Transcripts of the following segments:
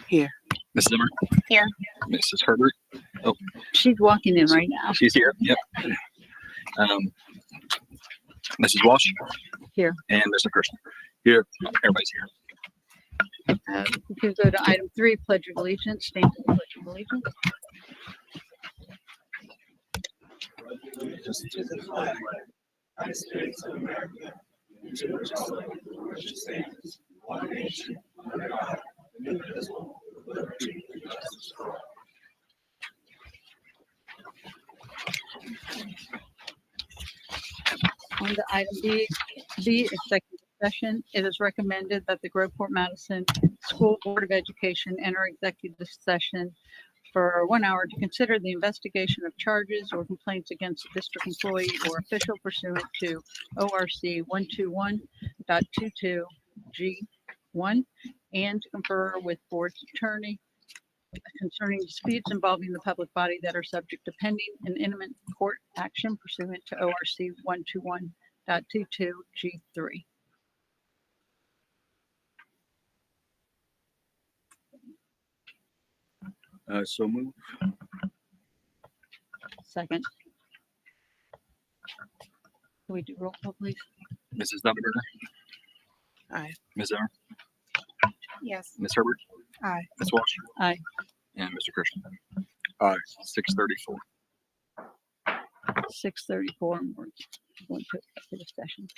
Here. Mrs. Zimmer. Here. Mrs. Herbert. Oh, She's walking in right now. she's here. Yep. Mrs. Walsh. Here. And Mr. Christian. Here. Everybody's here. We can go to item 3, Pledge of Allegiance. Stand for the Pledge of Allegiance. Just to the flag, United States of America, and to the republic for which it stands, one nation, under God, indivisible, with liberty and justice for all. On to item B, executive session. It is recommended that the Groveport Madison School Board of Education enter executive session for 1 hour to consider the investigation of charges or complaints against a district employee or official pursuant to ORC 121.22G1 and to confer with board's attorney concerning disputes involving the public body that are subject to pending and imminent court action pursuant to ORC 121.22G3. So move. Second. Can we do roll call, please? Mrs. Nuttberger. Aye. Ms. Zimmer. Yes. Ms. Herbert. Aye. Ms. Walsh. Aye. And Mr. Christian. Aye. 6:34. 6:34. And we're going to executive session.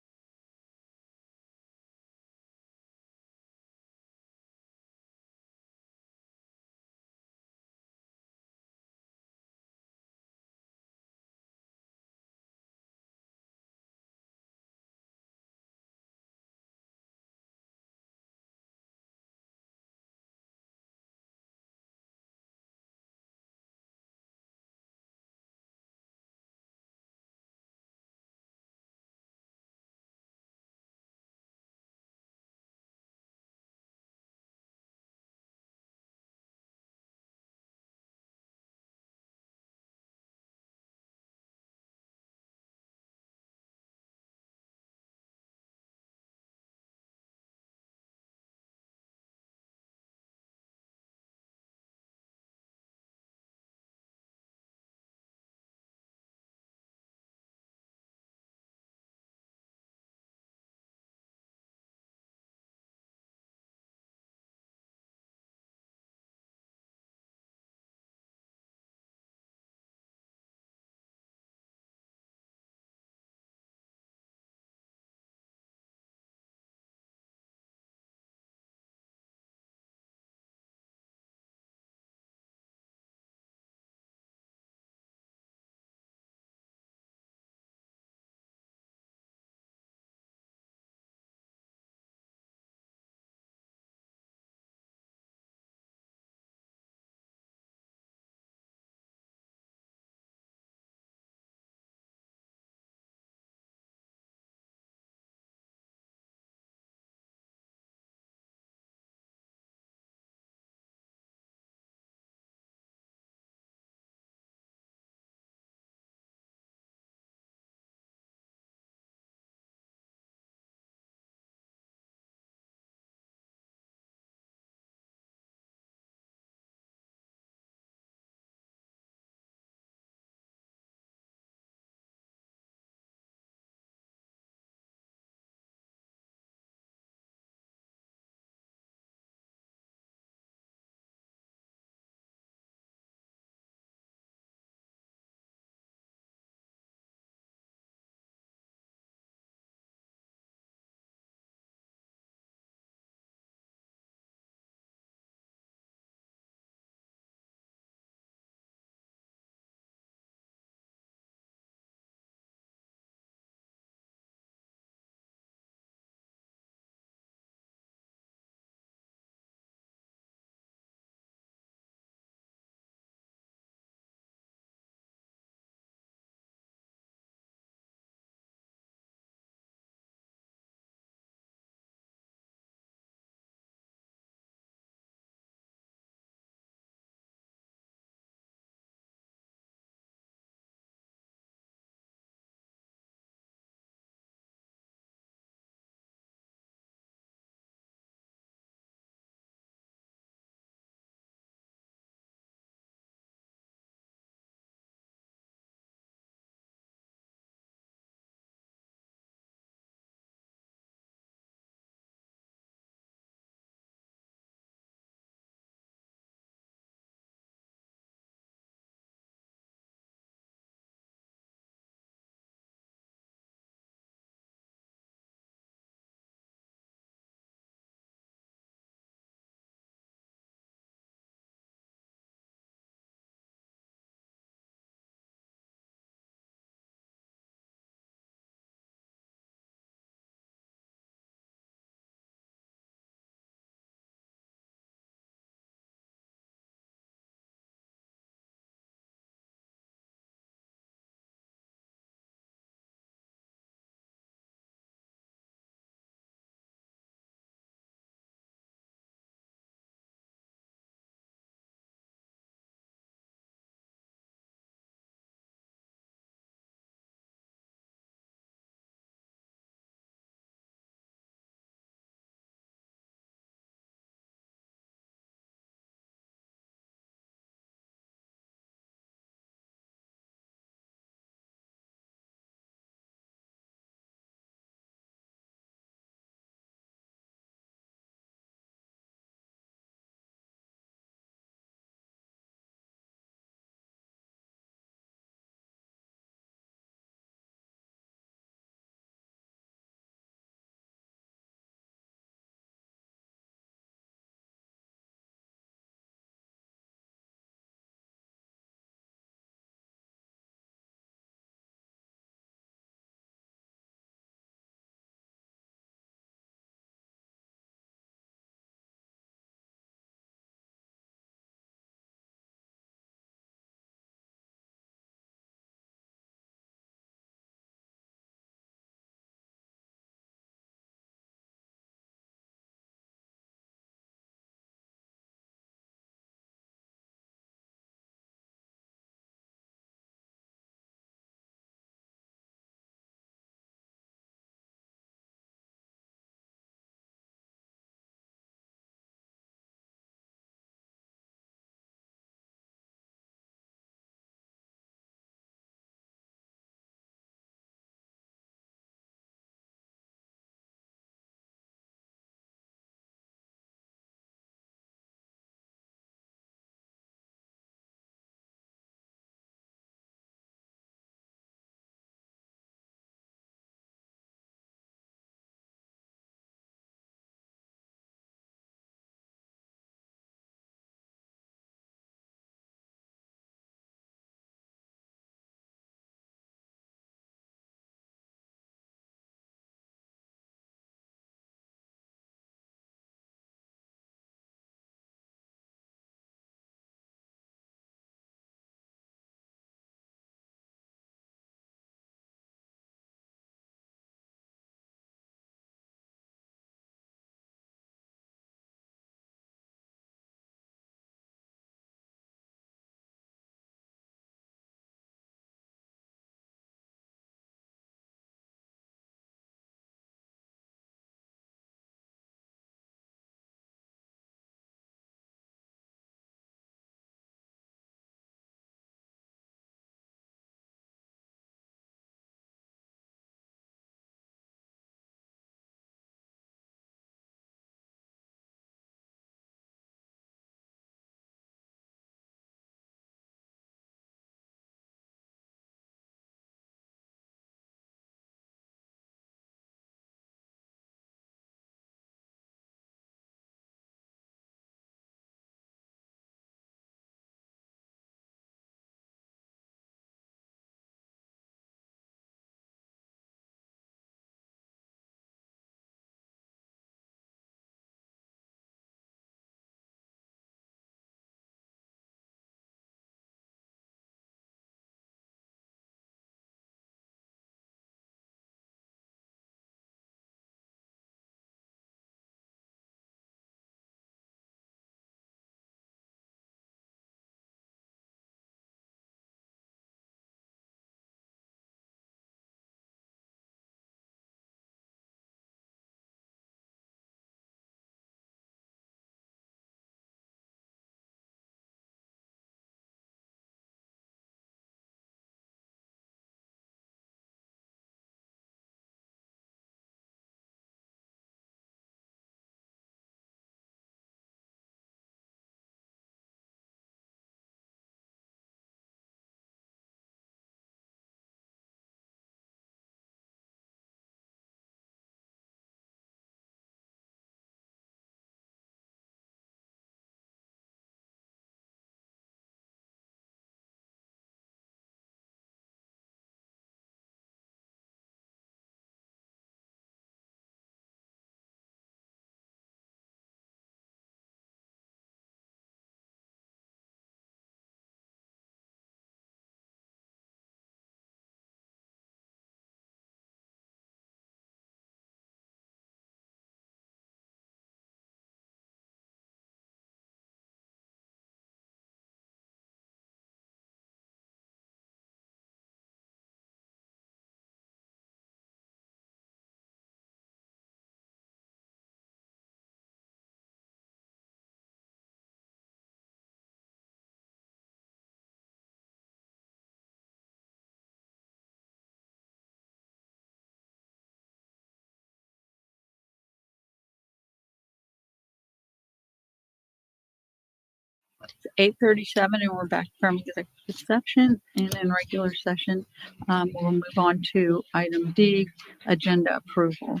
It's 8:37 and we're back from executive session and in regular session. We'll move on to item D, agenda approval.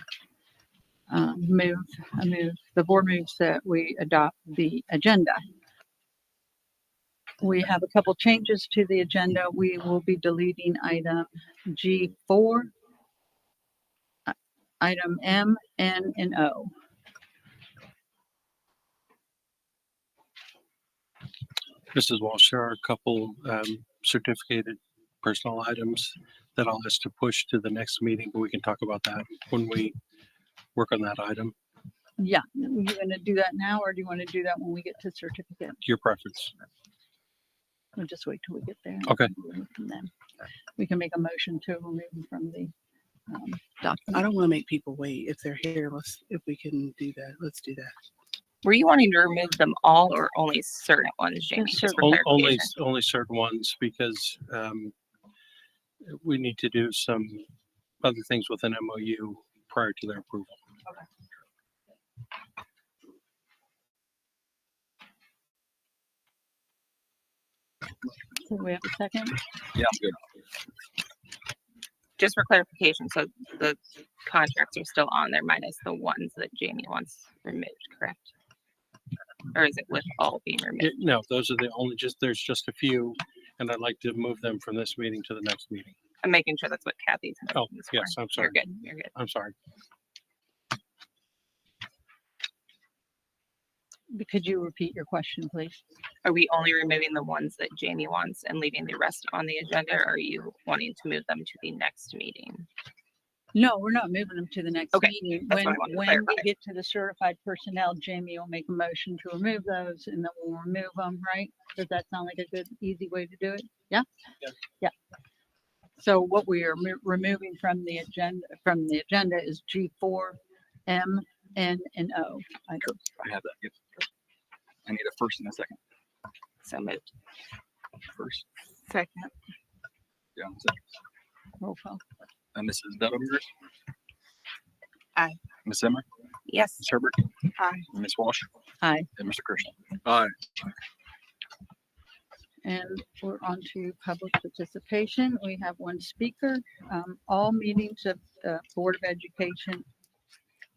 I move, the board moves that we adopt the agenda. We have a couple changes to the agenda. We will be deleting item G4, item M, N, and O. Mrs. Walsh, there are a couple certificated personal items that I'll ask to push to the next meeting, but we can talk about that when we work on that item. Yeah, you gonna do that now, or do you want to do that when we get to certificate? Your preference. We'll just wait till we get there. Okay. From them. We can make a motion to remove them from the document. I don't want to make people wait. If they're here, if we can do that, let's do that. Were you wanting to remove them all or only certain ones, Jamie? Just for Only clarification. certain ones, because we need to do some other things with an MOU prior to their approval. So we have a second? Yeah, I'm good. Just for clarification, so the contracts are still on there minus the ones that Jamie wants removed, correct? Or is it with all being removed? No, those are the only, there's just a few, and I'd like to move them from this meeting to the next meeting. I'm making sure that's what Kathy's. Oh, is for. yes, I'm sorry. You're good. You're good. I'm sorry. Could you repeat your question, please? Are we only removing the ones that Jamie wants and leaving the rest on the agenda? Or are you wanting to move them to the next meeting? No, we're not moving them to the next Okay, meeting. that's When, what I wanted to when clarify. we get to the certified personnel, Jamie will make a motion to remove those and then we'll remove them, right? Does that sound like a good, easy way to do it? Yeah? Yeah. Yeah. So what we are removing from the agenda is G4, M, N, and O. items. I have that. Yep. I need a first and a second. So moved. First, Second. yeah, second. Roll call. Mrs. Dettelberg. Aye. Ms. Emmer, Yes. Ms. Herbert, Aye. Ms. Walsh, Aye. and Mr. Kirsten. Aye. And we're on to public participation. We have one speaker. All meetings of the Board of Education,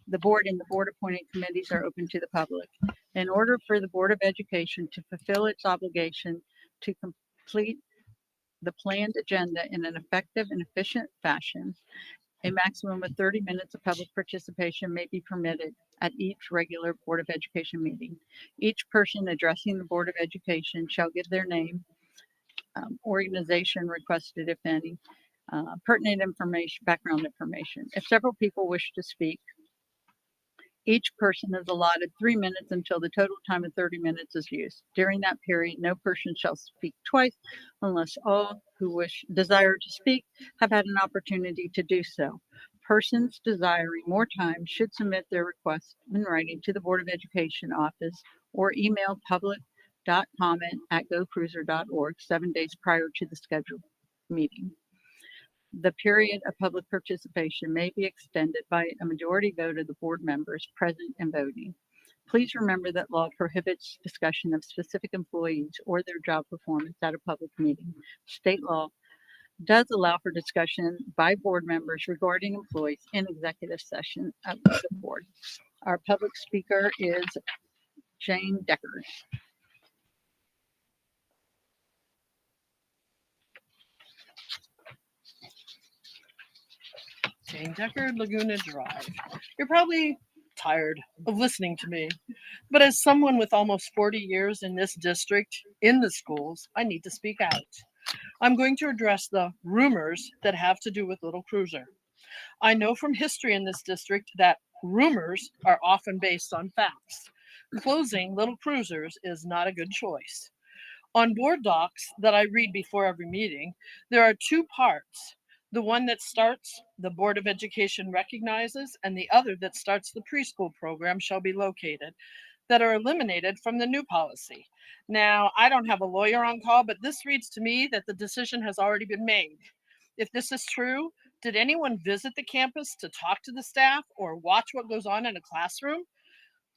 the board and the board appointed committees are open to the public. In order for the Board of Education to fulfill its obligation to complete the planned agenda in an effective and efficient fashion, a maximum of 30 minutes of public participation may be permitted at each regular Board of Education meeting. Each person addressing the Board of Education shall give their name, organization requested, if any, pertinent information, background information. If several people wish to speak, each person is allotted 3 minutes until the total time of 30 minutes is used. During that period, no person shall speak twice unless all who desire to speak have had an opportunity to do so. Persons desiring more time should submit their request in writing to the Board of Education office or email public.comment@gocruiser.org 7 days prior to the scheduled meeting. The period of public participation may be extended by a majority vote of the board members present and voting. Please remember that law prohibits discussion of specific employees or their job performance at a public meeting. State law does allow for discussion by board members regarding employees in executive session of the board. Our public speaker is Jane Decker. Jane Decker, Laguna Drive. You're probably tired of listening to me, but as someone with almost 40 years in this district, in the schools, I need to speak out. I'm going to address the rumors that have to do with Little Cruiser. I know from history in this district that rumors are often based on facts. Closing Little Cruisers is not a good choice. On board docs that I read before every meeting, there are two parts. The one that starts, the Board of Education recognizes, and the other that starts the preschool program shall be located, that are eliminated from the new policy. Now, I don't have a lawyer on call, but this reads to me that the decision has already been made. If this is true, did anyone visit the campus to talk to the staff or watch what goes on in a classroom?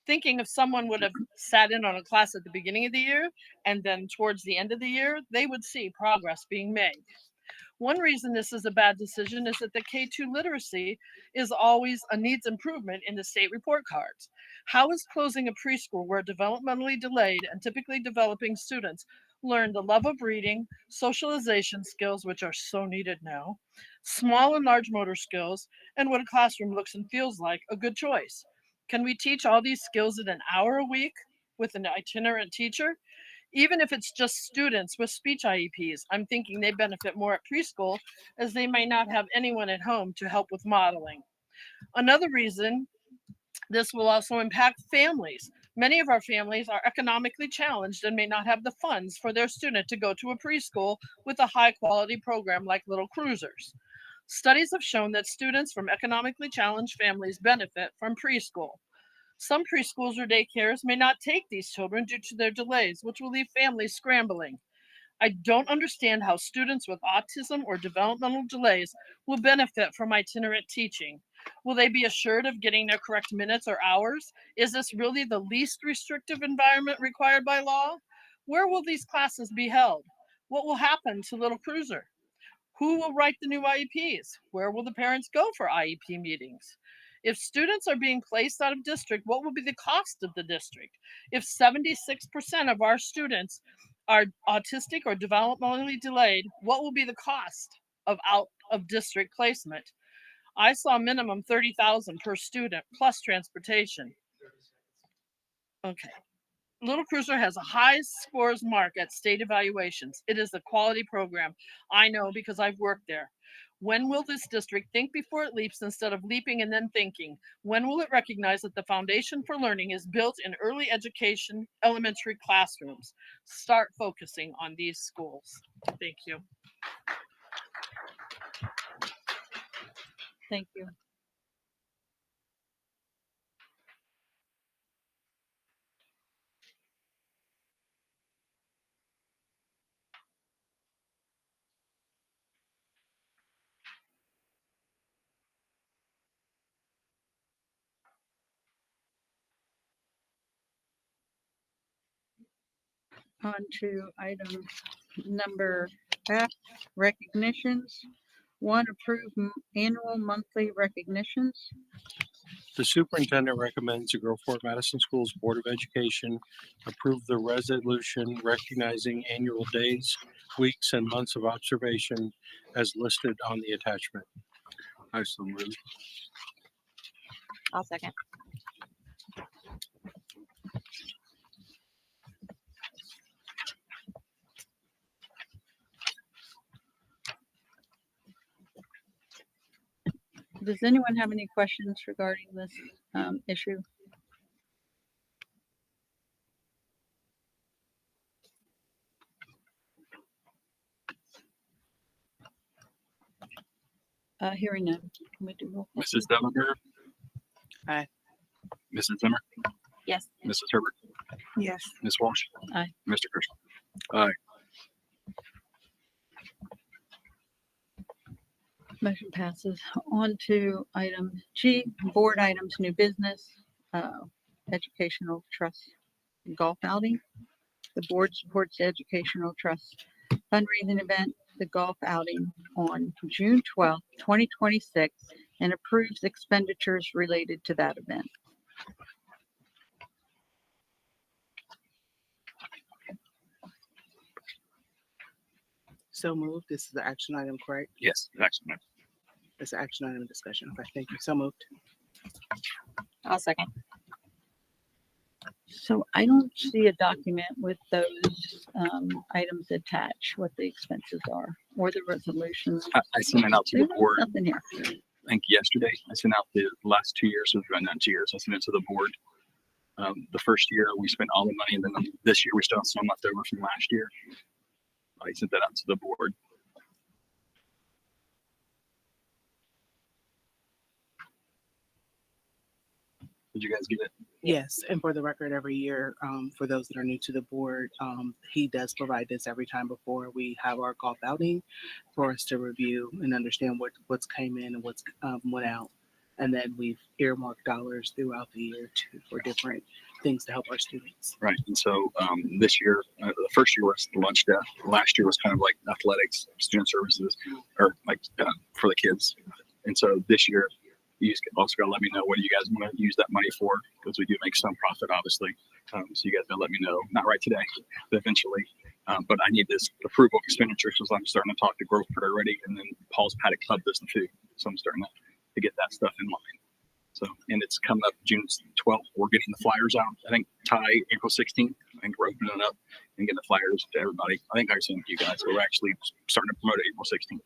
Thinking if someone would have sat in on a class at the beginning of the year and then towards the end of the year, they would see progress being made. One reason this is a bad decision is that the K2 literacy is always a needs improvement in the state report cards. How is closing a preschool where developmentally delayed and typically developing students learn the love of reading, socialization skills, which are so needed now, small and large motor skills, and what a classroom looks and feels like, a good choice? Can we teach all these skills in an hour a week with an itinerant teacher? Even if it's just students with speech IEPs, I'm thinking they benefit more at preschool as they may not have anyone at home to help with modeling. Another reason this will also impact families. Many of our families are economically challenged and may not have the funds for their student to go to a preschool with a high quality program like Little Cruisers. Studies have shown that students from economically challenged families benefit from preschool. Some preschools or daycares may not take these children due to their delays, which will leave families scrambling. I don't understand how students with autism or developmental delays will benefit from itinerant teaching. Will they be assured of getting their correct minutes or hours? Is this really the least restrictive environment required by law? Where will these classes be held? What will happen to Little Cruiser? Who will write the new IEPs? Where will the parents go for IEP meetings? If students are being placed out of district, what will be the cost of the district? If 76% of our students are autistic or developmentally delayed, what will be the cost of out of district placement? I saw minimum 30,000 per student plus transportation. Okay. Little Cruiser has a high scores mark at state evaluations. It is a quality program. I know because I've worked there. When will this district think before it leaps instead of leaping and then thinking? When will it recognize that the foundation for learning is built in early education, elementary classrooms? Start focusing on these schools. Thank you. Thank you. On to item number F, recognitions. One, approve annual monthly recognitions. The superintendent recommends the Groveport Madison Schools Board of Education approve the resolution recognizing annual days, weeks, and months of observation as listed on the attachment. I so move. I'll second. Does anyone have any questions regarding this issue? Hearing none. Can we do roll call? Mrs. Devenport. Aye. Mrs. Zimmer. Yes. Mrs. Herbert. Yes. Ms. Walsh. Aye. Mr. Kirschner. Aye. Motion passes. On to item G, board items, new business, educational trust golf outing. The board supports the educational trust fundraising event, the golf outing on June 12th, 2026, and approves expenditures related to that event. So moved. This is the action item, correct? Yes, excellent. It's an action item discussion. Okay, thank you. So moved. I'll second. So I don't see a document with those items attached, what the expenses are, or the resolutions. I sent it out to the There's board, nothing here. I think yesterday. I sent out the last 2 years, so we've done 2 years. I sent it to the board. The first year we spent all the money, and then this year we still have some left over from last year. I sent that out to the board. Did you guys get it? Yes, and for the record, every year, for those that are new to the board, he does provide this every time before we have our golf outing for us to review and understand what's came in and what's went out. And then we've earmarked dollars throughout the year for different things to help our students. Right. And so this year, the first year was the lunch debt. Last year was kind of like athletics, student services, or like for the kids. And so this year, you also got to let me know what do you guys want to use that money for, because we do make some profit, obviously. So you guys got to let me know, not right today, but eventually. But I need this approval of expenditures, because I'm starting to talk to Groveport already, and then Paul's Paddock Club does the food. So I'm starting to get that stuff in line. So, and it's coming up June 12th. We're getting the flyers out. I think April 16th. I think we're opening it up and getting the flyers to everybody. I think I sent you guys. We're actually starting to promote April 16th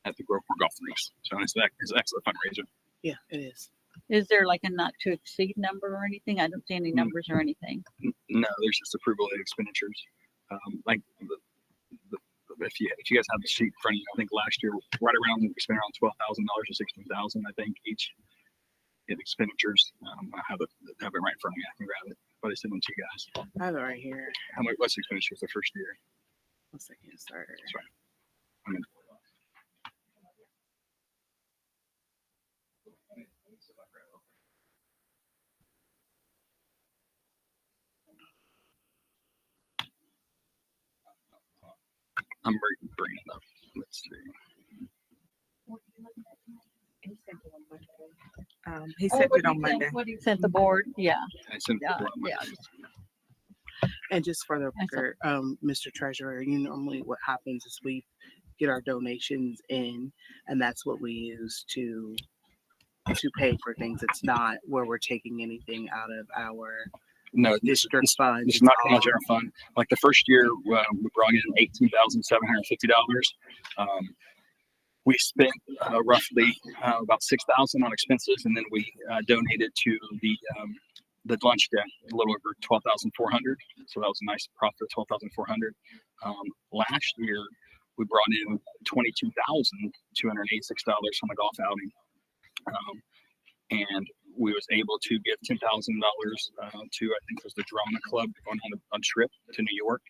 at the Groveport Golf Links. So it's an excellent fundraiser. Yeah, it is. Is there like a not to exceed number or anything? I don't see any numbers or anything. No, there's just approval of the expenditures. Like if you guys have the sheet in front of you, I think last year right around we spent around $12,000 or $16,000. I think each in expenditures. I have it right in front of me. I can grab it, but I sent them to you guys. I have it right here. How much? What's the expenditures the first year? 1 second, sorry. That's right. I mean, I'm bringing it up. Let's see. He sent it on Monday. What he sent the board? Yeah, I sent yeah, it. yeah. And just for the record, Mr. Treasurer, normally what happens is we get our donations in, and that's what we use to pay for things. It's not where we're taking anything out of our No, district funds. It's not coming out of general fund. Like the first year, we brought in $18,750. We spent roughly about $6,000 on expenses, and then we donated to the lunch debt a little over $12,400. So that was a nice profit of $12,400. Last year, we brought in $22,286 from the golf outing, and we was able to give $10,000 to I think it was the Drama Club going on a trip to New York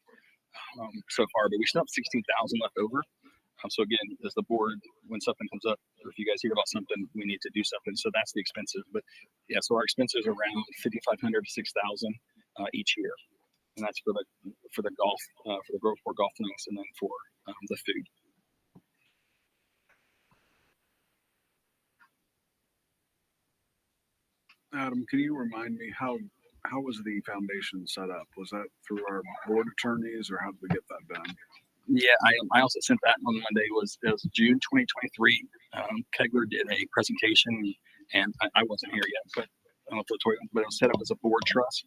so far, but we still have 16,000 left over. So again, as the board, when something comes up, or if you guys hear about something, we need to do something. So that's the expenses. But yeah, so our expenses are around 5,500 to 6,000 each year, and that's for the golf, for the Groveport Golf Links, and then for the food. Adam, can you remind me how was the foundation set up? Was that through our board attorneys, or how did we get that done? Yeah, I also sent that on Monday. It was June 2023. Kegler did a presentation, and I wasn't here yet, but I don't know if I told you, but it was set up as a board trust,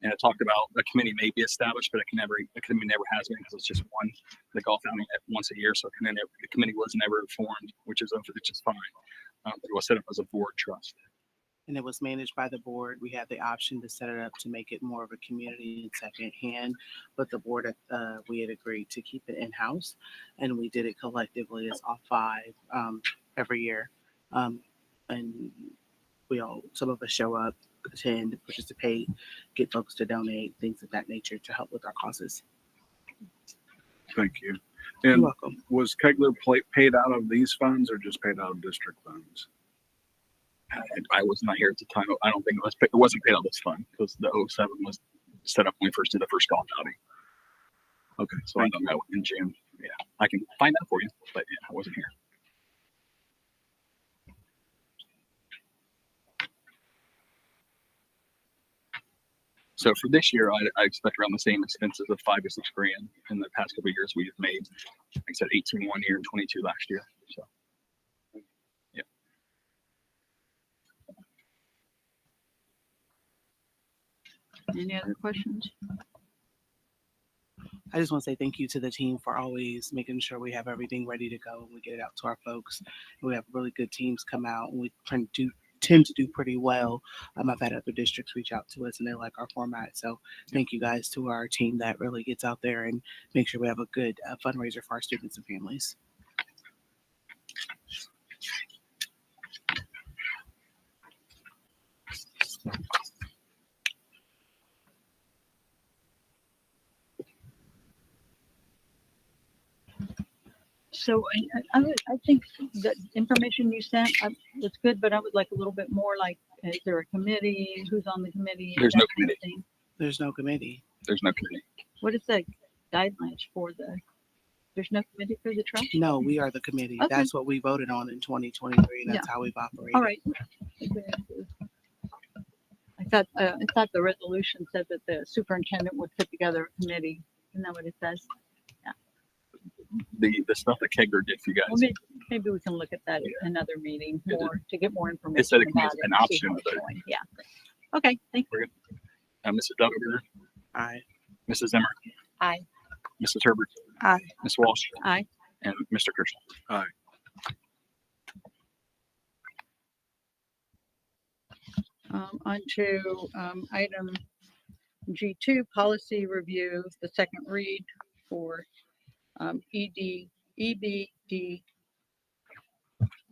and it talked about a committee may be established, but a committee never has been, because it's just the golf outing once a year, so the committee was never formed, which is fine. But it was set up as a board trust. And it was managed by the board. We had the option to set it up to make it more of a community and second hand, but the board, we had agreed to keep it in-house, and we did it collectively as all five every year. And some of us show up, attend, participate, get folks to donate, things of that nature to help with our causes. Thank you. You're And welcome. was Kegler paid out of these funds or just paid out of district funds? I was not here at the time. I don't think it wasn't paid out of this fund, because the 07 was set up when we first did the first golf outing. Okay, so I don't know in June. Yeah, I can find that for you, but yeah, I wasn't here. So for this year, I expect around the same expenses of $5 to $6 grand. In the past couple of years, we've made, like I said, 18 one year and 22 last year. So. Any other questions? I just want to say thank you to the team for always making sure we have everything ready to go and we get it out to our folks. And we have really good teams come out, and we tend to do pretty well. I've had other districts reach out to us, and they like our format. So thank you guys to our team that really gets out there and make sure we have a good fundraiser for our students and families. So I think that information you sent, That's good, but I would like a little bit more, like, is there a committee? Who's on the committee? There's that no kind of committee. thing. There's no committee. There's no committee. What is the guidelines for there's no committee for the trust? No, we are the committee. Okay. That's what we voted on in 2023. That's how we've operated. All right. I thought the resolution said that the superintendent would put together a committee. Isn't that what it says? The stuff that Kegler did for you Well, guys. maybe we can look at that at another meeting It- more to get more information. It said it about was an and see option, how it's but going. Yeah. Okay. Thank you. Mrs. Duggar, Aye. Mrs. Zimmer, Aye. Mrs. Herbert, Aye. Ms. Walsh, Aye. and Mr. Kirsten. On to item G2, policy review, the second read for EBD,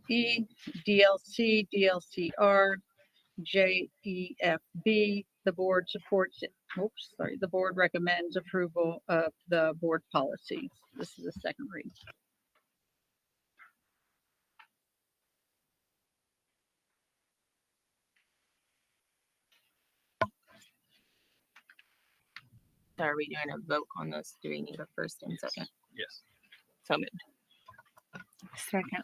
DLC, DLCR, JEFB. The board supports it. The board recommends approval of the board policies. This is the second read. So are we doing a vote on this? Do we need a first and second? Yes. So moved. Second.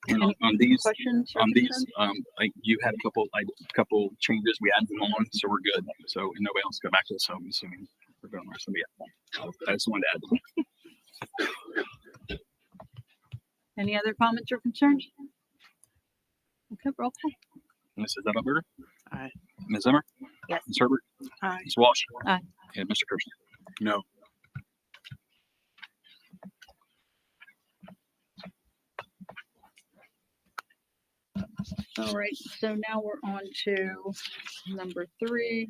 And Any on these, questions? or concerns? you had a couple changes. We added them on, so we're good. So nobody else go back to this. So I'm assuming we're going to rest them. I just wanted to add them. Any other comments or concerns? Okay, roll call. Mrs. Duggar. Aye. Ms. Zimmer. Yes. Ms. Herbert. Aye. Ms. Walsh. Aye. And Mr. Kirsten. No. All right, so now we're on to number 3,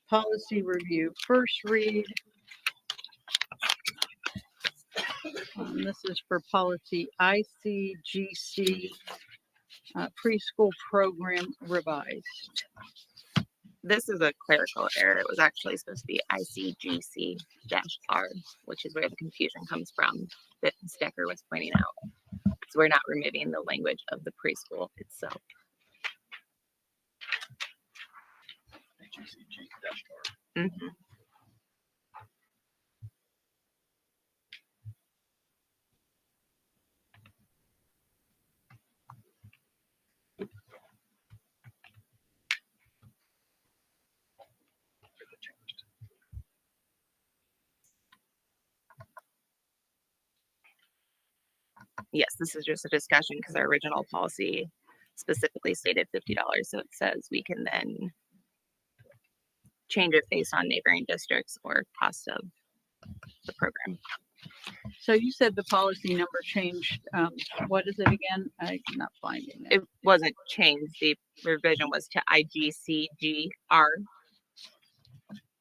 policy review, first read. This is for policy ICGC, preschool program revised. This is a clerical error. It was actually supposed to be ICGC-R, which is where the confusion comes from that Ms. Decker was pointing out. So we're not removing the language of the preschool itself. Mhm. Yes, this is just a discussion because our original policy specifically stated $50. So it says we can then change it based on neighboring districts or cost of the program. So you said the policy number changed. What is it again? I'm not finding it. It wasn't changed. The revision was to IGCGR.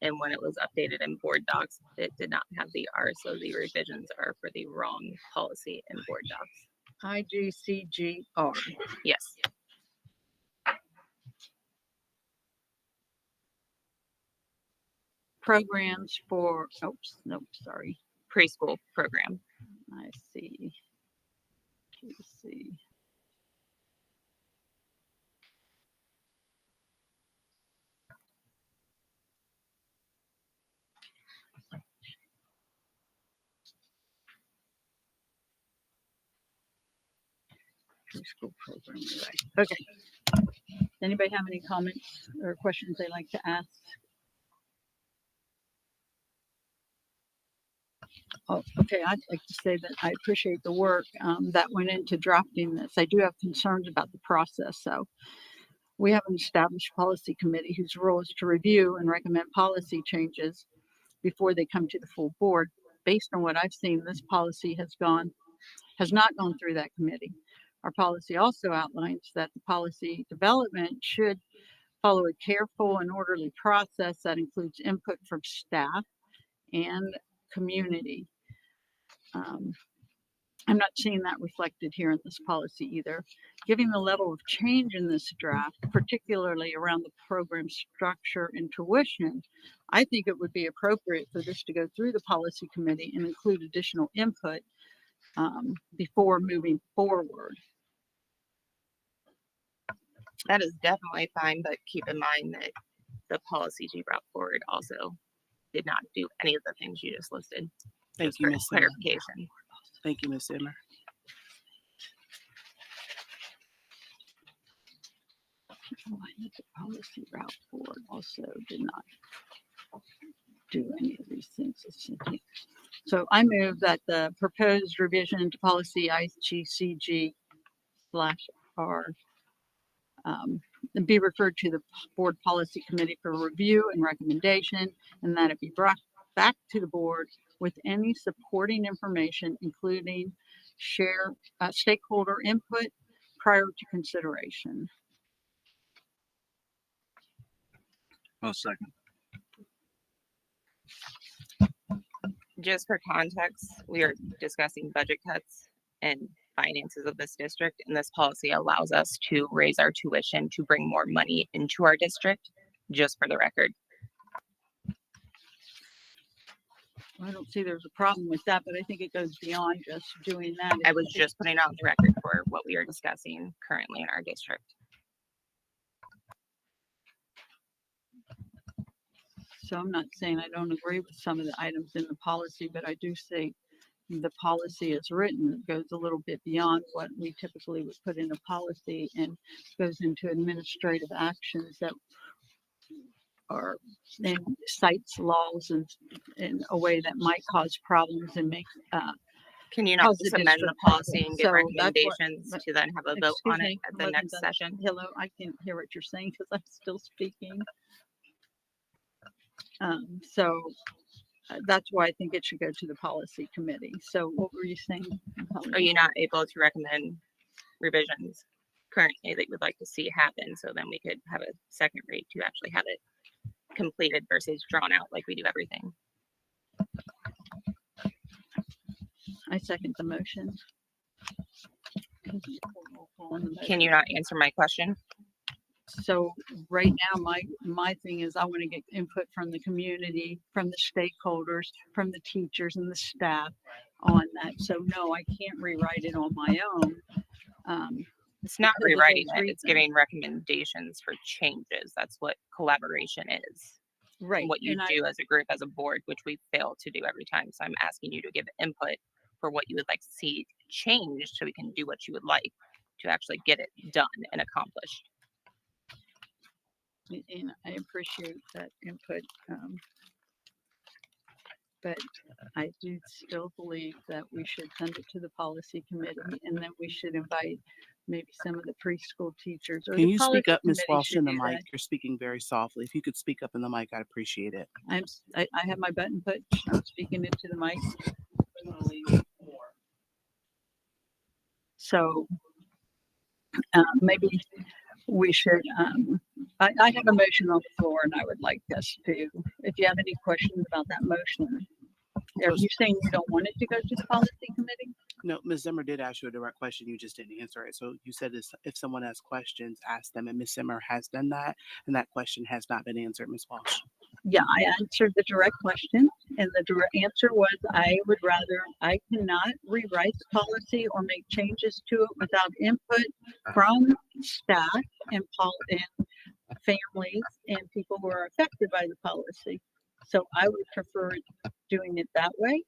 And when it was updated in board docs, it did not have the R. So the revisions are for the wrong policy in board docs. IGCGR. Yes. Programs for, oops, nope, sorry. Preschool program. I see. QC. Preschool program, right. Okay. Anybody have any comments or questions they'd like to ask? Oh, okay, I'd like to say that I appreciate the work that went into drafting this. I do have concerns about the process, so we have an established policy committee whose role is to review and recommend policy changes before they come to the full board. Based on what I've seen, this policy has not gone through that committee. Our policy also outlines that the policy development should follow a careful and orderly process that includes input from staff and community. I'm not seeing that reflected here in this policy either. Given the level of change in this draft, particularly around the program structure and tuition, I think it would be appropriate for this to go through the policy committee and include additional input before moving forward. That is definitely fine, but keep in mind that the policies you brought forward also did not do any of the things you just listed. Thank Just you, for Ms. Zimmer. clarification. Thank you, Ms. Zimmer. The policy route board also did not do any of these things. So I move that the proposed revision to policy IGCG/R be referred to the board policy committee for review and recommendation, and that it be brought back to the board with any supporting information, including stakeholder input prior to consideration. I'll second. Just for context, we are discussing budget cuts and finances of this district, and this policy allows us to raise our tuition to bring more money into our district, just for the record. I don't see there's a problem with that, but I think it goes beyond just doing that. I was just putting it on the record for what we are discussing currently in our district. So I'm not saying I don't agree with some of the items in the policy, but I do say the policy is written, it goes a little bit beyond what we typically would put in a policy and goes into administrative actions that are and cites laws in a way that might cause problems and make Can you not How's the just amend the district policy and so give that's what- recommendations to then have a vote excuse on it me, at the wasn't next done. session? Hello, I can't hear what you're saying because I'm still speaking. So that's why I think it should go to the policy committee. So what were you saying? Are you not able to recommend revisions currently that you would like to see happen? So then we could have a second read to actually have it completed versus drawn out like we do everything. I second the motion. Can you not answer my question? So right now, my thing is I want to get input from the community, from the stakeholders, from the teachers and the staff on that. So no, I can't rewrite it on my own. It's not for those rewriting it, it's reasons. giving recommendations for changes. That's what collaboration is. Right. What you and do as a group, as a board, which we fail to do every time. So I'm asking you to give input for what you would like to see changed so we can do what you would like to actually get it done and accomplished. and I appreciate that input. But I do still believe that we should send it to the policy committee and then we should invite maybe some of the preschool teachers. Or Can the you policy speak up, Ms. committee Walsh, should in the do mic? that. You're speaking very softly. If you could speak up in the mic, I'd appreciate it. I have my button pushed. I'm speaking into the mic. So maybe we should, I have a motion on the floor and I would like us to, if you have any questions about that motion. Are you saying you don't want it to go to the policy committee? No, Ms. Zimmer did ask you a direct question. You just didn't answer it. So you said this, if someone has questions, ask them. And Ms. Zimmer has done that. And that question has not been answered, Ms. Walsh. Yeah, I answered the direct question and the direct answer was I cannot rewrite the policy or make changes to it without input from staff and families and people who are affected by the policy. So I would prefer doing it that way.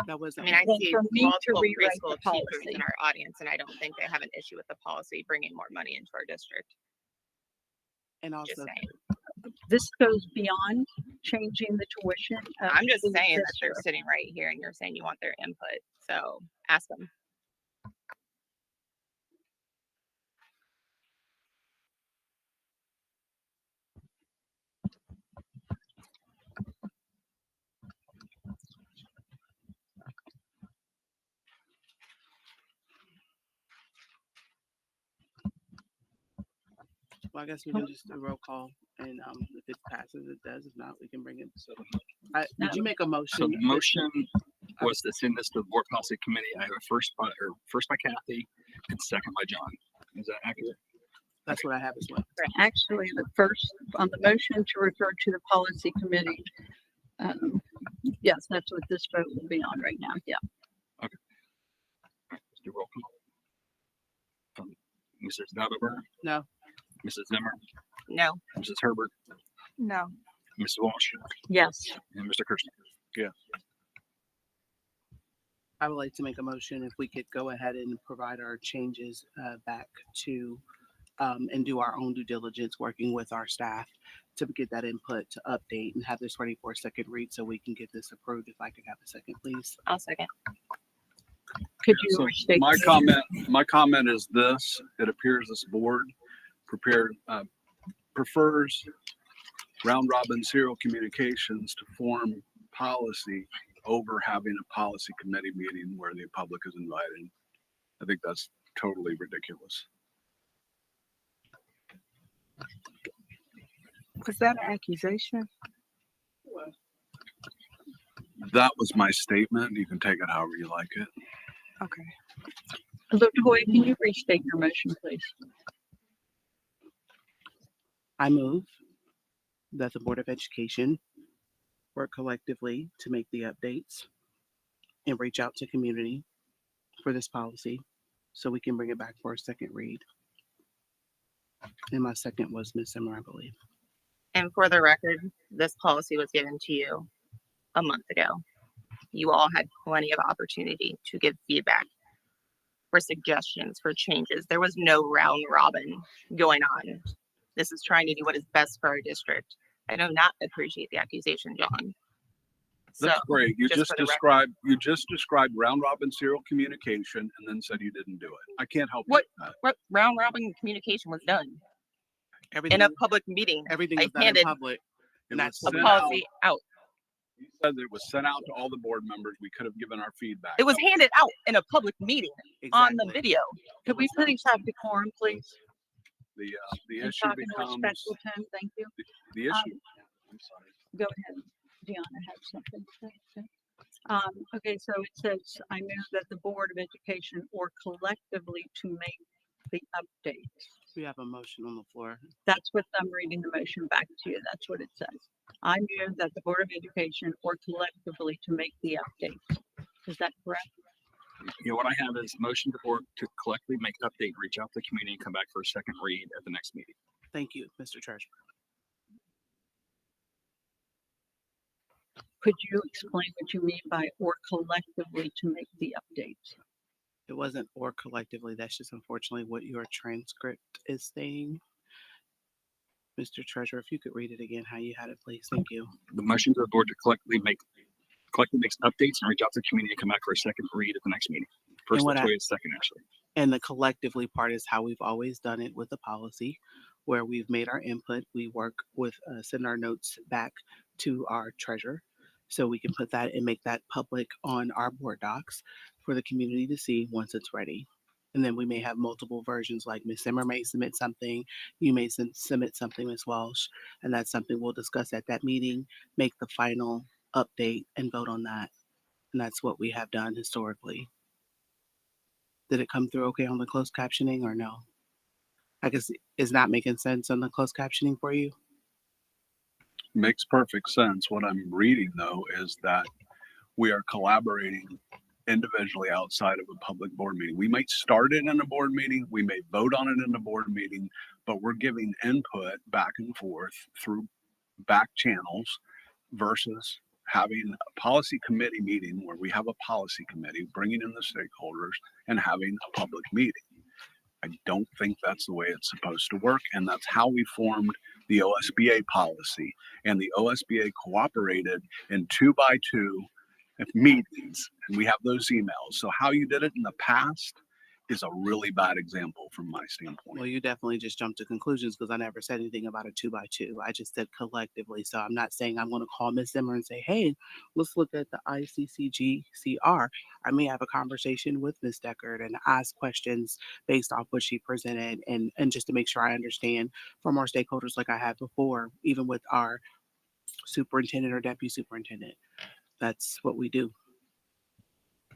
That I wasn't. mean, I Well, see for me to multiple rewrite the preschool teachers policy. in our audience, and I don't think they have an issue with the policy bringing more money into our district. And Just also, saying. This goes beyond changing the tuition. of I'm just the saying that they're district. sitting right here and you're saying you want their input. So ask them. well, I guess we can just do a roll call. And if it passes, it does. If not, we can bring it. Did you make a So motion? the motion, was to send this to the board policy committee. I have a first by Kathy and second by John. Is that accurate? That's what I have as well. Actually, the first, on the motion to refer to the policy committee, yes, that's what this vote will be on right now. Yeah. Let's do roll call. Mrs. Noverburn, No. Mrs. Zimmer, No. Mrs. Herbert, No. Mrs. Walsh, Yes. and Mr. Kirsten. I would like to make a motion if we could go ahead and provide our changes back to and do our own due diligence, working with our staff to get that input to update and have this ready for a second read so we can get this approved. If I could have a second, please. I'll second. Could you So restate? my comment is this: it appears this board prefers round robin serial communications to form policy over having a policy committee meeting where the public is invited. I think that's totally ridiculous. Was that an accusation? That was my statement. You can take it however you like it. Okay. Dr. Hoy, can you restate your motion, please? I move that the Board of Education work collectively to make the updates and reach out to community for this policy so we can bring it back for a second read. And my second was Ms. Zimmer, I believe. And for the record, this policy was given to you a month ago. You all had plenty of opportunity to give feedback for suggestions for changes. There was no round robin going on. This is trying to do what is best for our district. I do not appreciate the accusation, John. So, That's great. You just just for the described round robin serial communication and then said you didn't do it. I can't help What- you with that. what round robin communication was done Everything, in a public meeting. everything I was done in handed public. And It that's was a what sent policy out. You said that it was sent out to all the board members. We could have given our feedback. It was handed out in a public meeting on the exactly. video. Could we please have decorum, please? The And issue talk in a becomes respectful tone, thank you. the issue. I'm sorry. Go ahead. Deanna has something to say. Okay, so it says, I move that the Board of Education or collectively to make the updates. We have a motion on the floor. That's what I'm reading the motion back to you. That's what it says. I move that the Board of Education or collectively to make the updates. Is that correct? You know, what I have is motion to board to collectively make update, reach out to the community, and come back for a second read at the next meeting. Thank you, Mr. Treasurer. Could you explain what you mean by or collectively to make the updates? It wasn't or collectively. That's just unfortunately what your transcript is saying. Mr. Treasurer, if you could read it again, how you had it, please. Thank you. The motion to the board to collectively makes updates and reach out to the community and come back for a second read at the next meeting. First, what Latoya, second, Ashley. And the collectively part is how we've always done it with the policy, where we've made our input. We work with, send our notes back to our treasurer so we can put that and make that public on our board docs for the community to see once it's ready. And then we may have multiple versions, like Ms. Zimmer may submit something, you may submit something, Ms. Walsh, and that's something we'll discuss at that meeting, make the final update and vote on that. And that's what we have done historically. Did it come through okay on the closed captioning or no? I guess it's not making sense on the closed captioning for you. Makes perfect sense. What I'm reading though is that we are collaborating individually outside of a public board meeting. We might start it in a board meeting, we may vote on it in a board meeting, but we're giving input back and forth through back channels versus having a policy committee meeting where we have a policy committee, bringing in the stakeholders and having a public meeting. I don't think that's the way it's supposed to work. And that's how we formed the OSBA policy. And the OSBA cooperated in 2x2 meetings. And we have those emails. So how you did it in the past is a really bad example from my standpoint. Well, you definitely just jumped to conclusions because I never said anything about a 2x2. I just said collectively. So I'm not saying I'm going to call Ms. Zimmer and say, hey, let's look at the ICCGCR. I may have a conversation with Ms. Deckard and ask questions based off what she presented and just to make sure I understand from our stakeholders like I had before, even with our superintendent or deputy superintendent. That's what we do.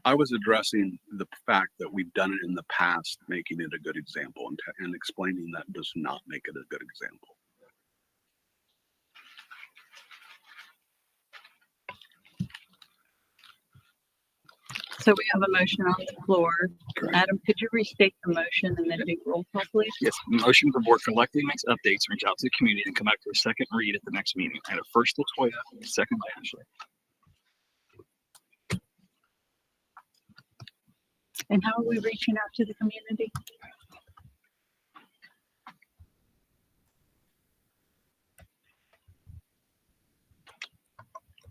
I was addressing the fact that we've done it in the past, making it a good example, and explaining that does not make it a good example. So we have a motion on the floor. Adam, could you restate the motion and then do roll call, please? Yes, motion the board collectively makes updates, reach out to the community, and come back to a second read at the next meeting. I had a first Latoya, second by Ashley. And how are we reaching out to the community?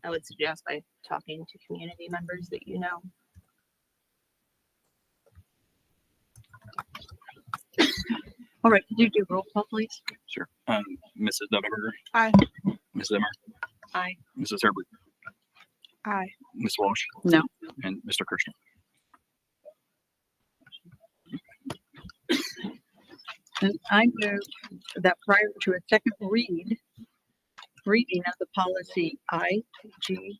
I would suggest by talking to community members that you know. All right, could you do roll call, please? Sure. Mrs. Dudenberger. Aye. Ms. Zimmer. Aye. Mrs. Herbert. Aye. Ms. Walsh. No. And Mr. Kirschner. And I move that prior to a second reading of the policy IGCG/R,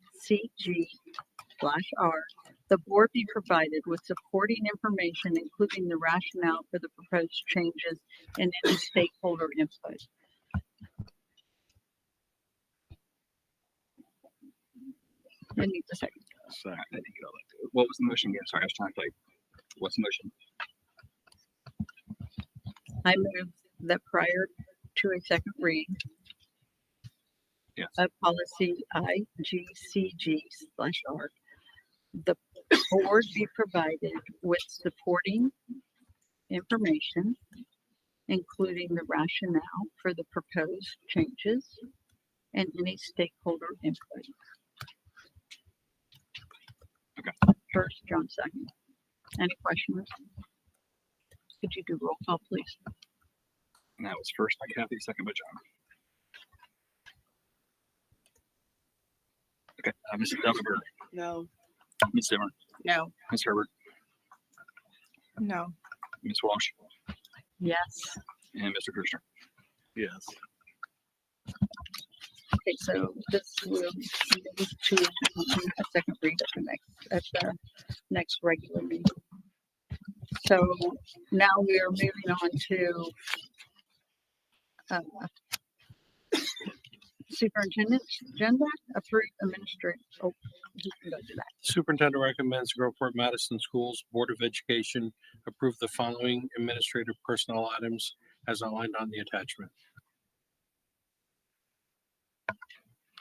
the board be provided with supporting information, including the rationale for the proposed changes and any stakeholder input. I need a second. So I didn't get all that. What was the motion again? Sorry, I was trying to type. What's the motion? I move that prior to a second read Yes. of policy IGCG/R, the board be provided with supporting information, including the rationale for the proposed changes and any stakeholder input. Okay. First, John second. Any questions? Could you do roll call, please? And that was first by Kathy, second by John. Okay, Mrs. Dudenberger. No. Ms. Zimmer. No. Ms. Herbert. No. Ms. Walsh. Yes. And Mr. Kirschner. Yes. Okay, so this will move to a second read at the next regular meeting. So now we are moving on to superintendent's agenda, approved administrative. Oh, you can go do that. Superintendent recommends Groveport Madison Schools Board of Education approve the following administrative personnel items as outlined on the attachment.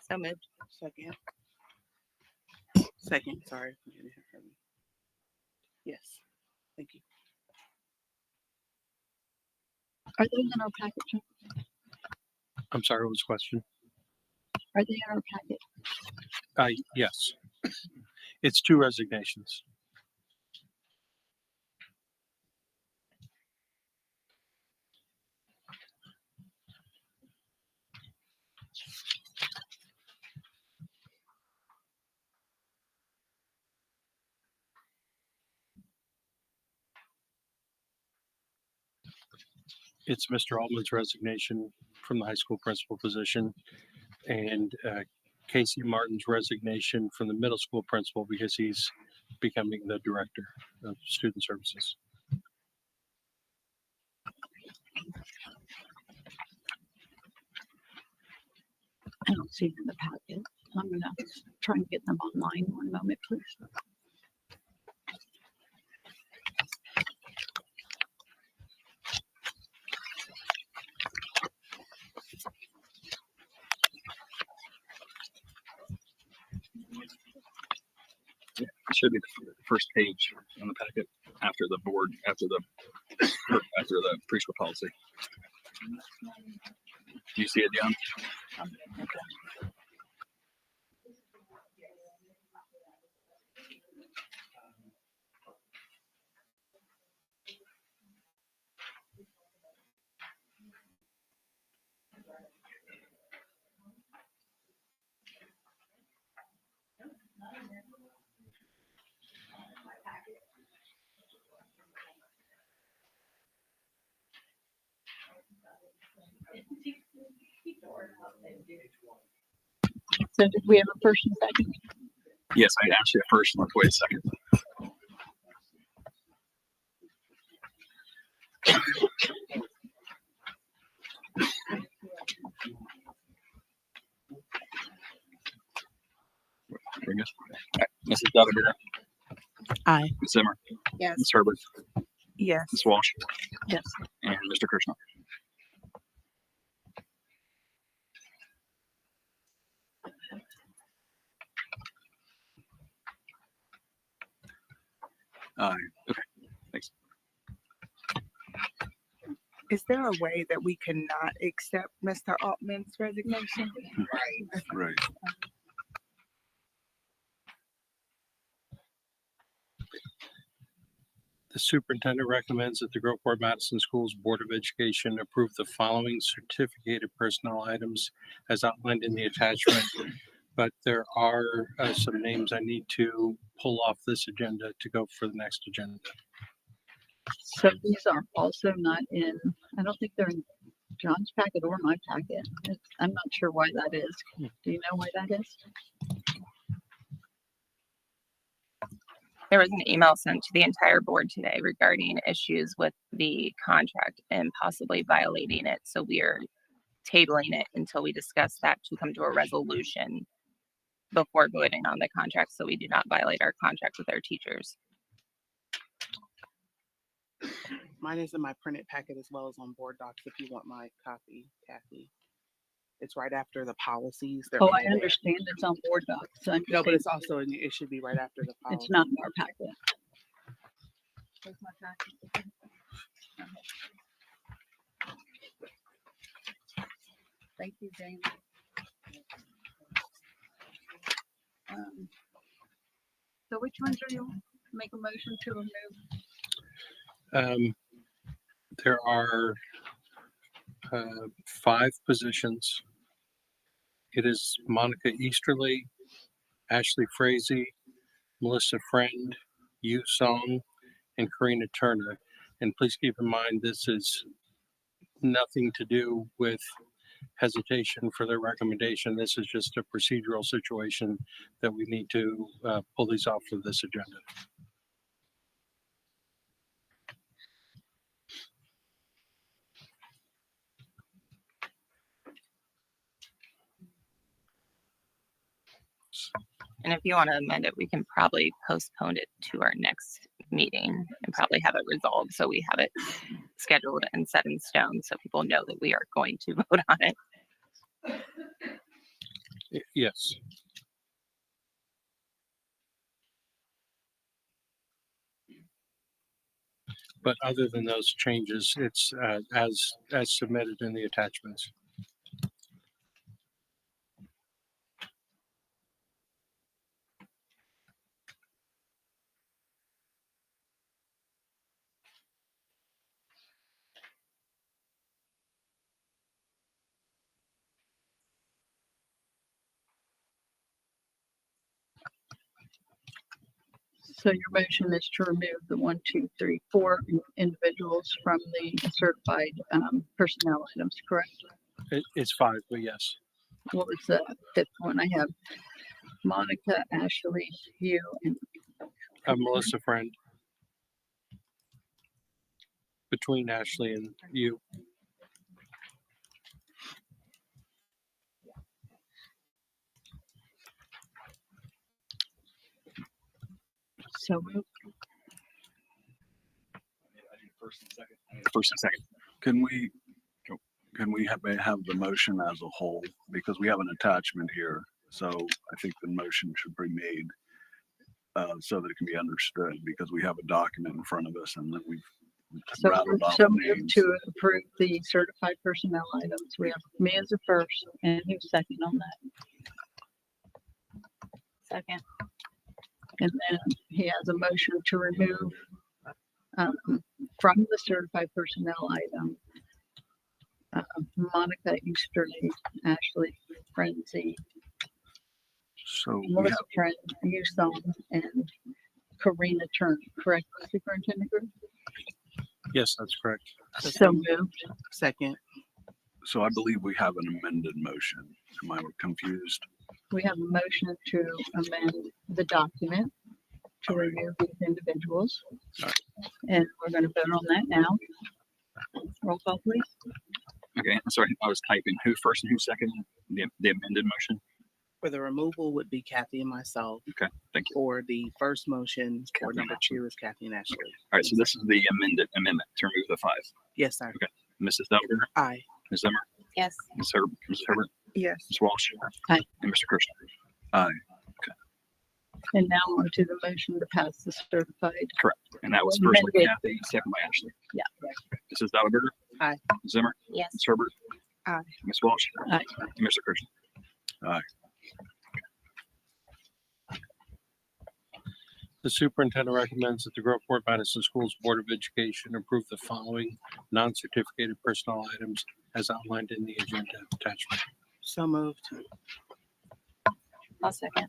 So moved. Second. Second, sorry. You didn't hear from me. Yes. Thank you. Are those in our packet, John? I'm sorry, what was the question? Are they in our packet? Yes. It's 2 resignations. It's Mr. Altman's resignation from the high school principal position and Casey Martin's resignation from the middle school principal because he's becoming the director of student services. I don't see them in the packet. I'm gonna try and get them online. One moment, please. Yeah, it should be the first page on the packet after the board, after the preschool policy. Do you see it, Dion? So did we have a first and second? Yes, I asked you first and Latoya second. Very good. All right, Mrs. Delabeer, Aye. Ms. Zimmer, Yes. Ms. Herbert, Yes. Ms. Walsh, Yes. and Mr. Kirschner. Aye. Thanks. Is there a way that we cannot accept Mr. Altman's resignation? Right. The superintendent recommends that the Groveport Madison Schools Board of Education approve the following certificated personnel items as outlined in the attachment. But there are some names I need to pull off this agenda to go for the next agenda. So these are also not in, I don't think they're in John's packet or my packet. I'm not sure why that is. Do you know why that is? There was an email sent to the entire board today regarding issues with the contract and possibly violating it. So we are tabling it until we discuss that to come to a resolution before voting on the contract, so we do not violate our contract with our teachers. Mine is in my printed packet as well as on board docs if you want my copy, Kathy. It's right after the policies. They're Oh, all I there. understand it's on board docs. I'm No, just but saying it's also in, it should be right after the policy. it's not in our packet. Where's my packet? Thank you, James. So which ones are you make a motion to remove? There are 5 positions. It is Monica Easterly, Ashley Frazee, Melissa Friend, Yu Song, and Karina Turner. And please keep in mind, this is nothing to do with hesitation for their recommendation. This is just a procedural situation that we need to pull these off of this agenda. And if you want to amend it, we can probably postpone it to our next meeting and probably have it resolved. So we have it scheduled and set in stone so people know that we are going to vote on it. Yes. But other than those changes, it's as submitted in the attachments. So your motion is to remove the 1, 2, 3, 4 individuals from the certified personnel items, correct? It's 5, but yes. What was the 5th one? I have Monica, Ashley, you, and Melissa Friend. Between Ashley and you. so moved. First and second. Can we have the motion as a whole? Because we have an attachment here. So I think the motion should be made so that it can be understood, because we have a document in front of us and then we've So rattled off so the moved names. to approve the certified personnel items. We have me as a first and who's second on that? Second. And then he has a motion to remove from the certified personnel item Monica Easterly, Ashley Frenzy, So we Melissa have, Friend, Yusong, and Karina Turner, correct, Superintendent Group? Yes, that's correct. So moved. Second. so I believe we have an amended motion. Am I confused? We have a motion to amend the document to remove these individuals. And we're going to vote on that now. Roll call, please. Okay, I'm sorry, I was typing. Who first and who second? The amended motion? For the removal would be Kathy and myself. Okay, thank you. For the first motion, for Kathy number and Ashley. 2 is Kathy and Ashley. All right, so this is the amendment to remove the 5. Yes, sir. Mrs. Delver, Aye. Ms. Zimmer, Yes. Ms. Herbert, Yes. Ms. Walsh. Aye. And Mr. Kirschner. Aye. And now on to the motion to pass the certified. And that was first by Amended. Kathy, second by Ashley. Yeah. Mrs. Delver. Aye. Ms. Zimmer, Yes. Ms. Herbert. Aye. Ms. Walsh. Aye. And Mr. Kirschner. The superintendent recommends that the Groveport Madison Schools Board of Education approve the following non-certificated personnel items as outlined in the agenda attachment. So moved. I'll second.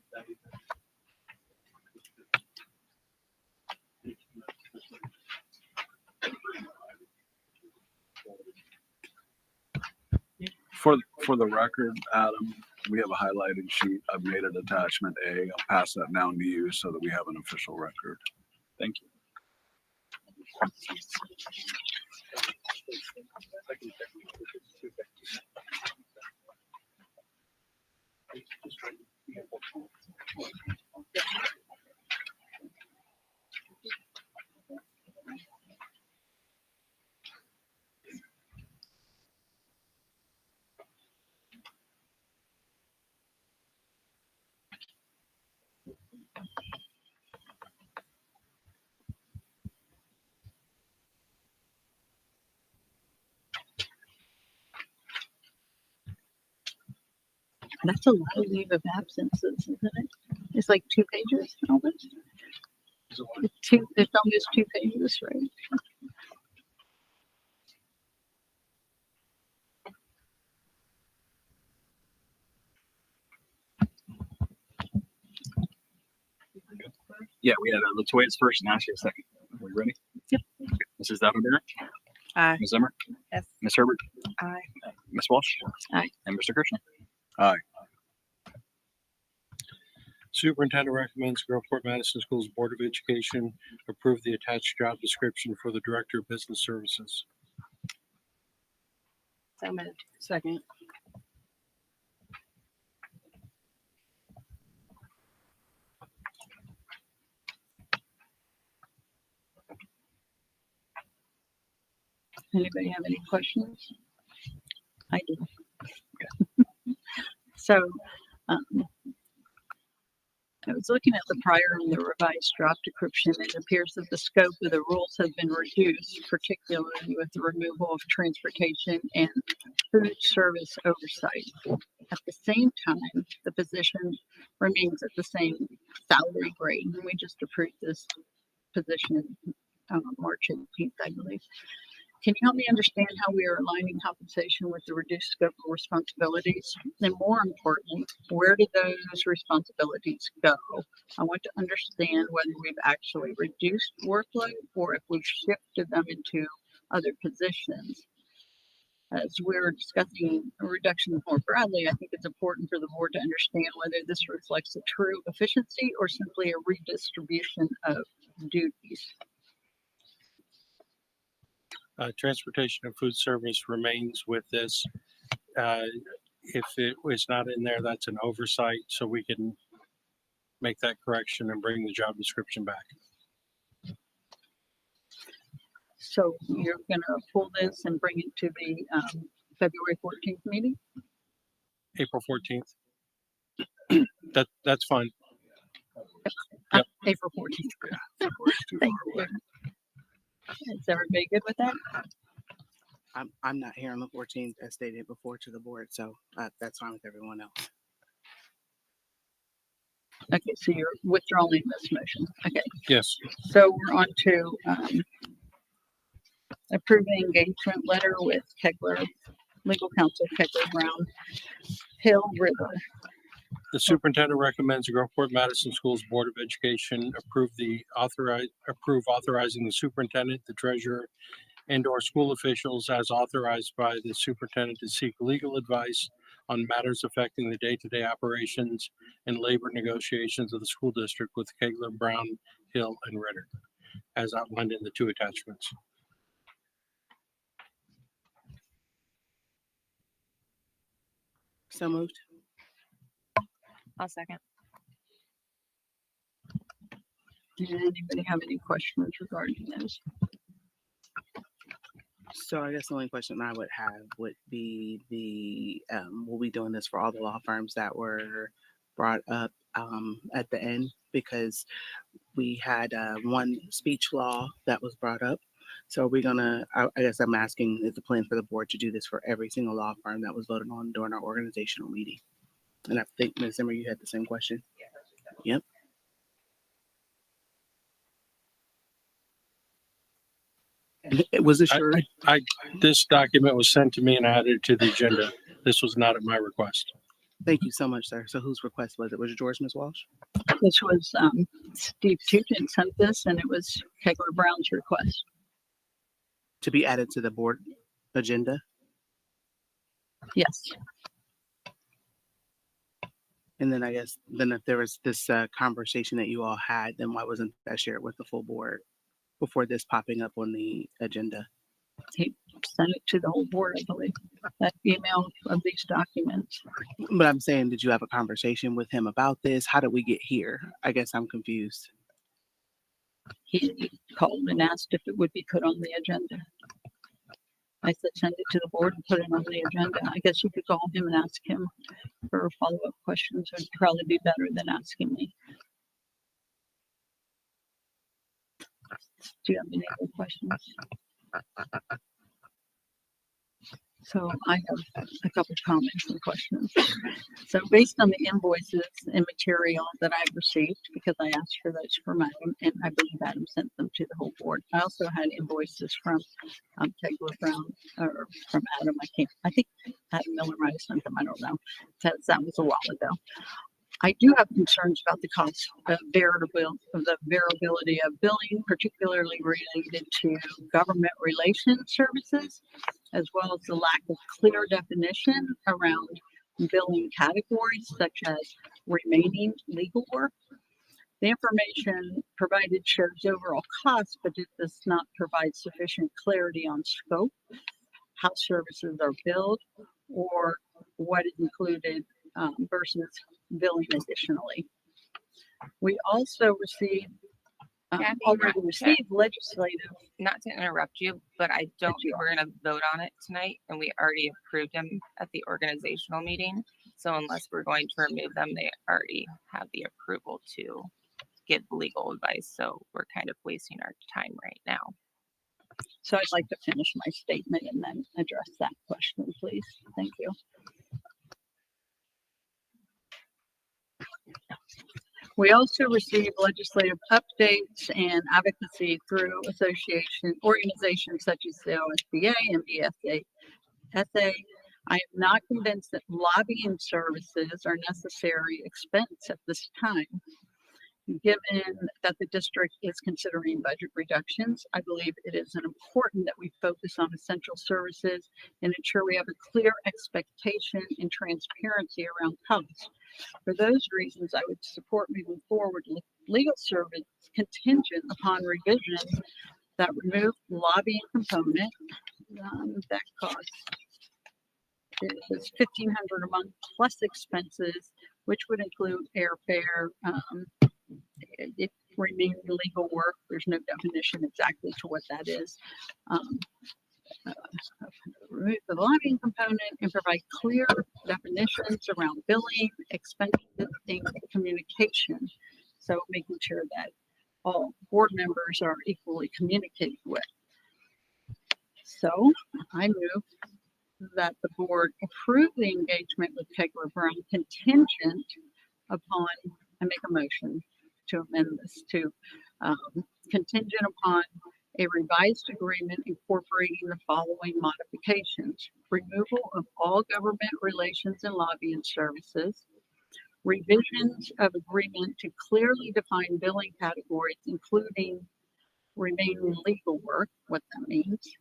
For the record, Adam, we have a highlighted sheet. I've made it attachment A. I'll pass that down to you so that we have an official record. Thank you. That's a lot of leave of absences, isn't it? It's like 2 pages almost. It's almost 2 pages, right? Yeah, we had Latoya's first and Ashley's second. Are we ready? Yep. Mrs. Davenport, Aye. Ms. Zimmer, Yes. Ms. Herbert, Aye. Ms. Walsh. Aye. And Mr. Kirschner. Superintendent recommends Groveport Madison Schools Board of Education approve the attached job description for the Director of Business Services. So moved. Second. Anybody have any questions? I do. So, I was looking at the prior and the revised job description. It appears that the scope of the rules have been reduced, particularly with the removal of transportation and food service oversight. At the same time, the position remains at the same salary grade. And we just approved this position on March 18th, I believe. Can you help me understand how we are aligning compensation with the reduced scope of responsibilities? And more importantly, where do those responsibilities go? I want to understand whether we've actually reduced workload or if we've shifted them into other positions. As we're discussing a reduction more broadly, I think it's important for the board to understand whether this reflects a true efficiency or simply a redistribution of duties. Transportation and food service remains with this. If it was not in there, that's an oversight, so we can make that correction and bring the job description back. So you're gonna pull this and bring it to the February 14th meeting? April 14th. That's fine. Yep. April 14th. February's too Thank far away. you. Is everybody good with that? I'm not here on the 14th as stated before to the board, so that's fine with everyone else. Okay, so you're withdrawing this motion. Okay, Yes. so we're on to approving engagement letter with Kegler, legal counsel Kegler Brown, Hill River. The superintendent recommends the Groveport Madison Schools Board of Education approve authorizing the superintendent, the treasurer, and/or school officials as authorized by the superintendent to seek legal advice on matters affecting the day-to-day operations and labor negotiations of the school district with Kegler, Brown, Hill, and Ritter, as outlined in the 2 attachments. So moved. I'll second. Did anybody have any questions regarding those? So I guess the only question I would have would be we'll be doing this for all the law firms that were brought up at the end, because we had one speech law that was brought up. So we're gonna, I guess I'm asking, is the plan for the board to do this for every single law firm that was voted on during our organizational meeting? And I think, Ms. Zimmer, you had the same question. Yep. And it was assured. This document was sent to me and I added it to the agenda. This was not at my request. Thank you so much, sir. So whose request was it? Was it yours, Ms. Walsh? This was Steve Tugent sent this, and it was Kegler Brown's request. To be added to the board agenda? Yes. And then I guess, then if there was this conversation that you all had, then why wasn't that shared with the full board before this popping up on the agenda? He sent it to the whole board, I believe, that email of these documents. But I'm saying, did you have a conversation with him about this? How did we get here? I guess I'm confused. He called and asked if it would be put on the agenda. I said, send it to the board and put it on the agenda. I guess you could call him and ask him for follow-up questions. It would probably be better than asking me. Do you have any other questions? So I have a couple comments and questions. So based on the invoices and material that I've received, because I asked for those from Adam, and I believe Adam sent them to the whole board. I also had invoices from Kegler Brown, or from Adam. I think Adam Miller might have sent them. I don't know. That was a while ago. I do have concerns about the cost of the variability of billing, particularly related to government relations services, as well as the lack of clear definition around billing categories such as remaining legal work. The information provided shows overall costs, but it does not provide sufficient clarity on scope, how services are billed, or what is included versus billing additionally. We also already received legislative. Not to interrupt you, but I don't think we're going to vote on it tonight, and we already approved them at the organizational meeting. So unless we're going to remove them, they already have the approval to give legal advice. So we're kind of wasting our time right now. So I'd like to finish my statement and then address that question, please. Thank you. We also receive legislative updates and advocacy through organizations such as the OSBA and BSA. I am not convinced that lobbying services are necessary expense at this time. Given that the district is considering budget reductions, I believe it is important that we focus on essential services and ensure we have a clear expectation and transparency around costs. For those reasons, I would support moving forward with legal service contingent upon revisions that remove lobbying component. That cost is $1,500 a month plus expenses, which would include airfare. It remains legal work. There's no definition exactly to what that is. Remove the lobbying component and provide clear definitions around billing, expenses, and communication. So making sure that all board members are equally communicated with. So I move that the board approve the engagement with Kegler Brown contingent upon, I make a motion to amend this to contingent upon a revised agreement incorporating the following modifications: removal of all government relations and lobbying services, revisions of agreement to clearly define billing categories, including remaining legal work, what that means,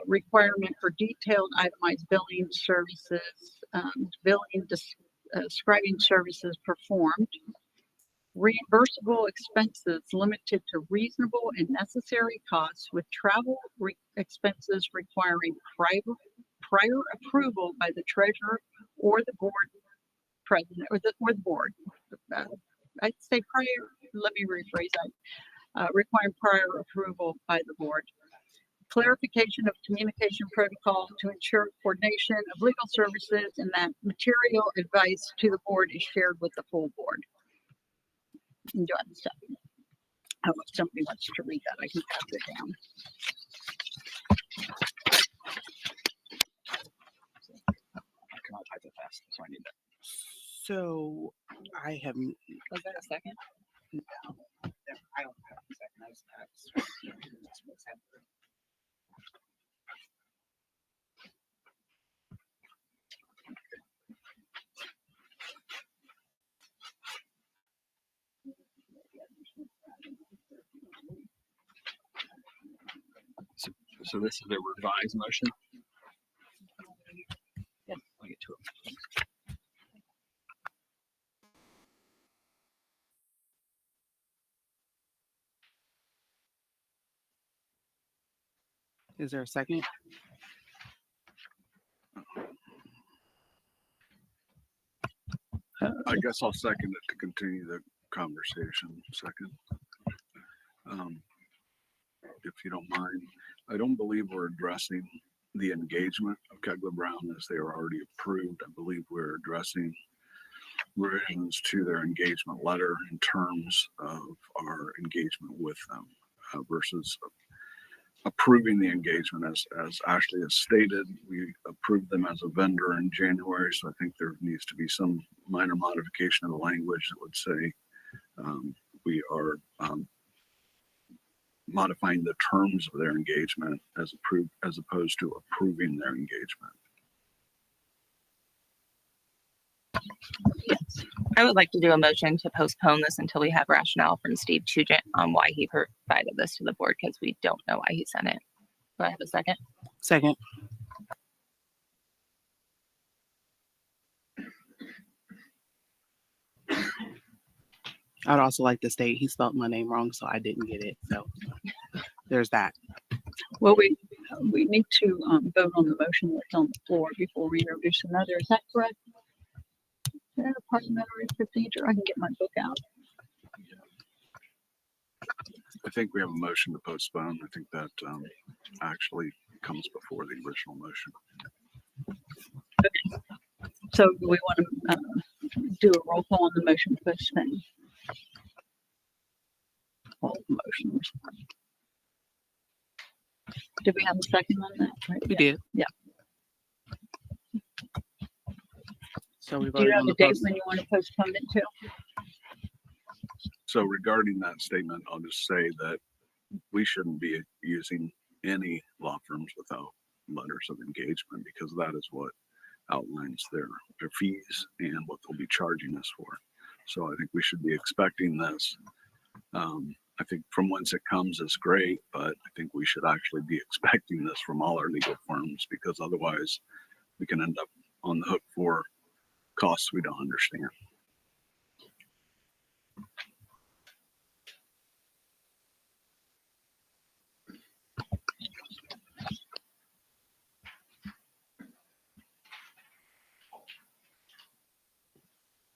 requirement for detailed itemized billing services, describing services performed, reimbursable expenses limited to reasonable and necessary costs, with travel expenses requiring prior approval by the treasurer or the board president or the board. I'd say prior, let me rephrase that, require prior approval by the board. Clarification of communication protocol to ensure coordination of legal services and that material advice to the board is shared with the full board. And do I have a second? Oh, if somebody wants to read that, I can pass it down. I cannot type it fast, so I need that. So I have, Was that a second? I don't have a second. I just have. So this is a revised motion. Yeah. I'll get to it. Is there a second? I guess I'll second it to continue the conversation. Second. If you don't mind, I don't believe we're addressing the engagement of Kegler Brown as they are already approved. I believe we're addressing revisions to their engagement letter in terms of our engagement with them versus approving the engagement. As Ashley has stated, we approved them as a vendor in January, so I think there needs to be some minor modification of the language that would say we are modifying the terms of their engagement as opposed to approving their engagement. I would like to do a motion to postpone this until we have rationale from Steve Chugent on why he provided this to the board, because we don't know why he sent it. Do I have a second? Second. I'd also like to state he spelled my name wrong, so I didn't get it. So there's that. Well, we need to vote on the motion that's on the floor before we introduce another. Is that correct? Yeah, parliamentary procedure. I can get my book out. I think we have a motion to postpone. I think that actually comes before the original motion. Okay. So do we want to do a roll call on the motion to postpone? All the motions. Did we have a second on that? Right? We did. Yeah. So we've Do you already have on a the date post. when you want to postpone it to? So regarding that statement, I'll just say that we shouldn't be using any law firms without letters of engagement, because that is what outlines their fees and what they'll be charging us for. So I think we should be expecting this. I think from whence it comes is great, but I think we should actually be expecting this from all our legal firms, because otherwise we can end up on the hook for costs we don't understand.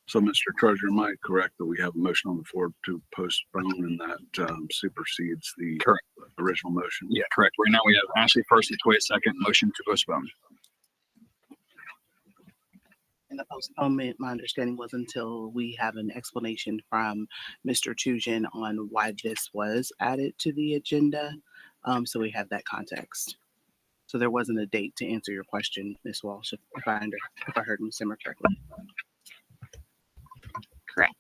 So, Mr. Treasurer, am I correct that we have a motion on the floor to postpone, and that supersedes the Correct. original motion? Yeah, correct. Right now we have Ashley first, Latoya second, motion to postpone. And the postponement, my understanding was until we have an explanation from Mr. Chugent on why this was added to the agenda. So we have that context. So there wasn't a date to answer your question, Ms. Walsh, if I heard Ms. Zimmer correctly. Correct.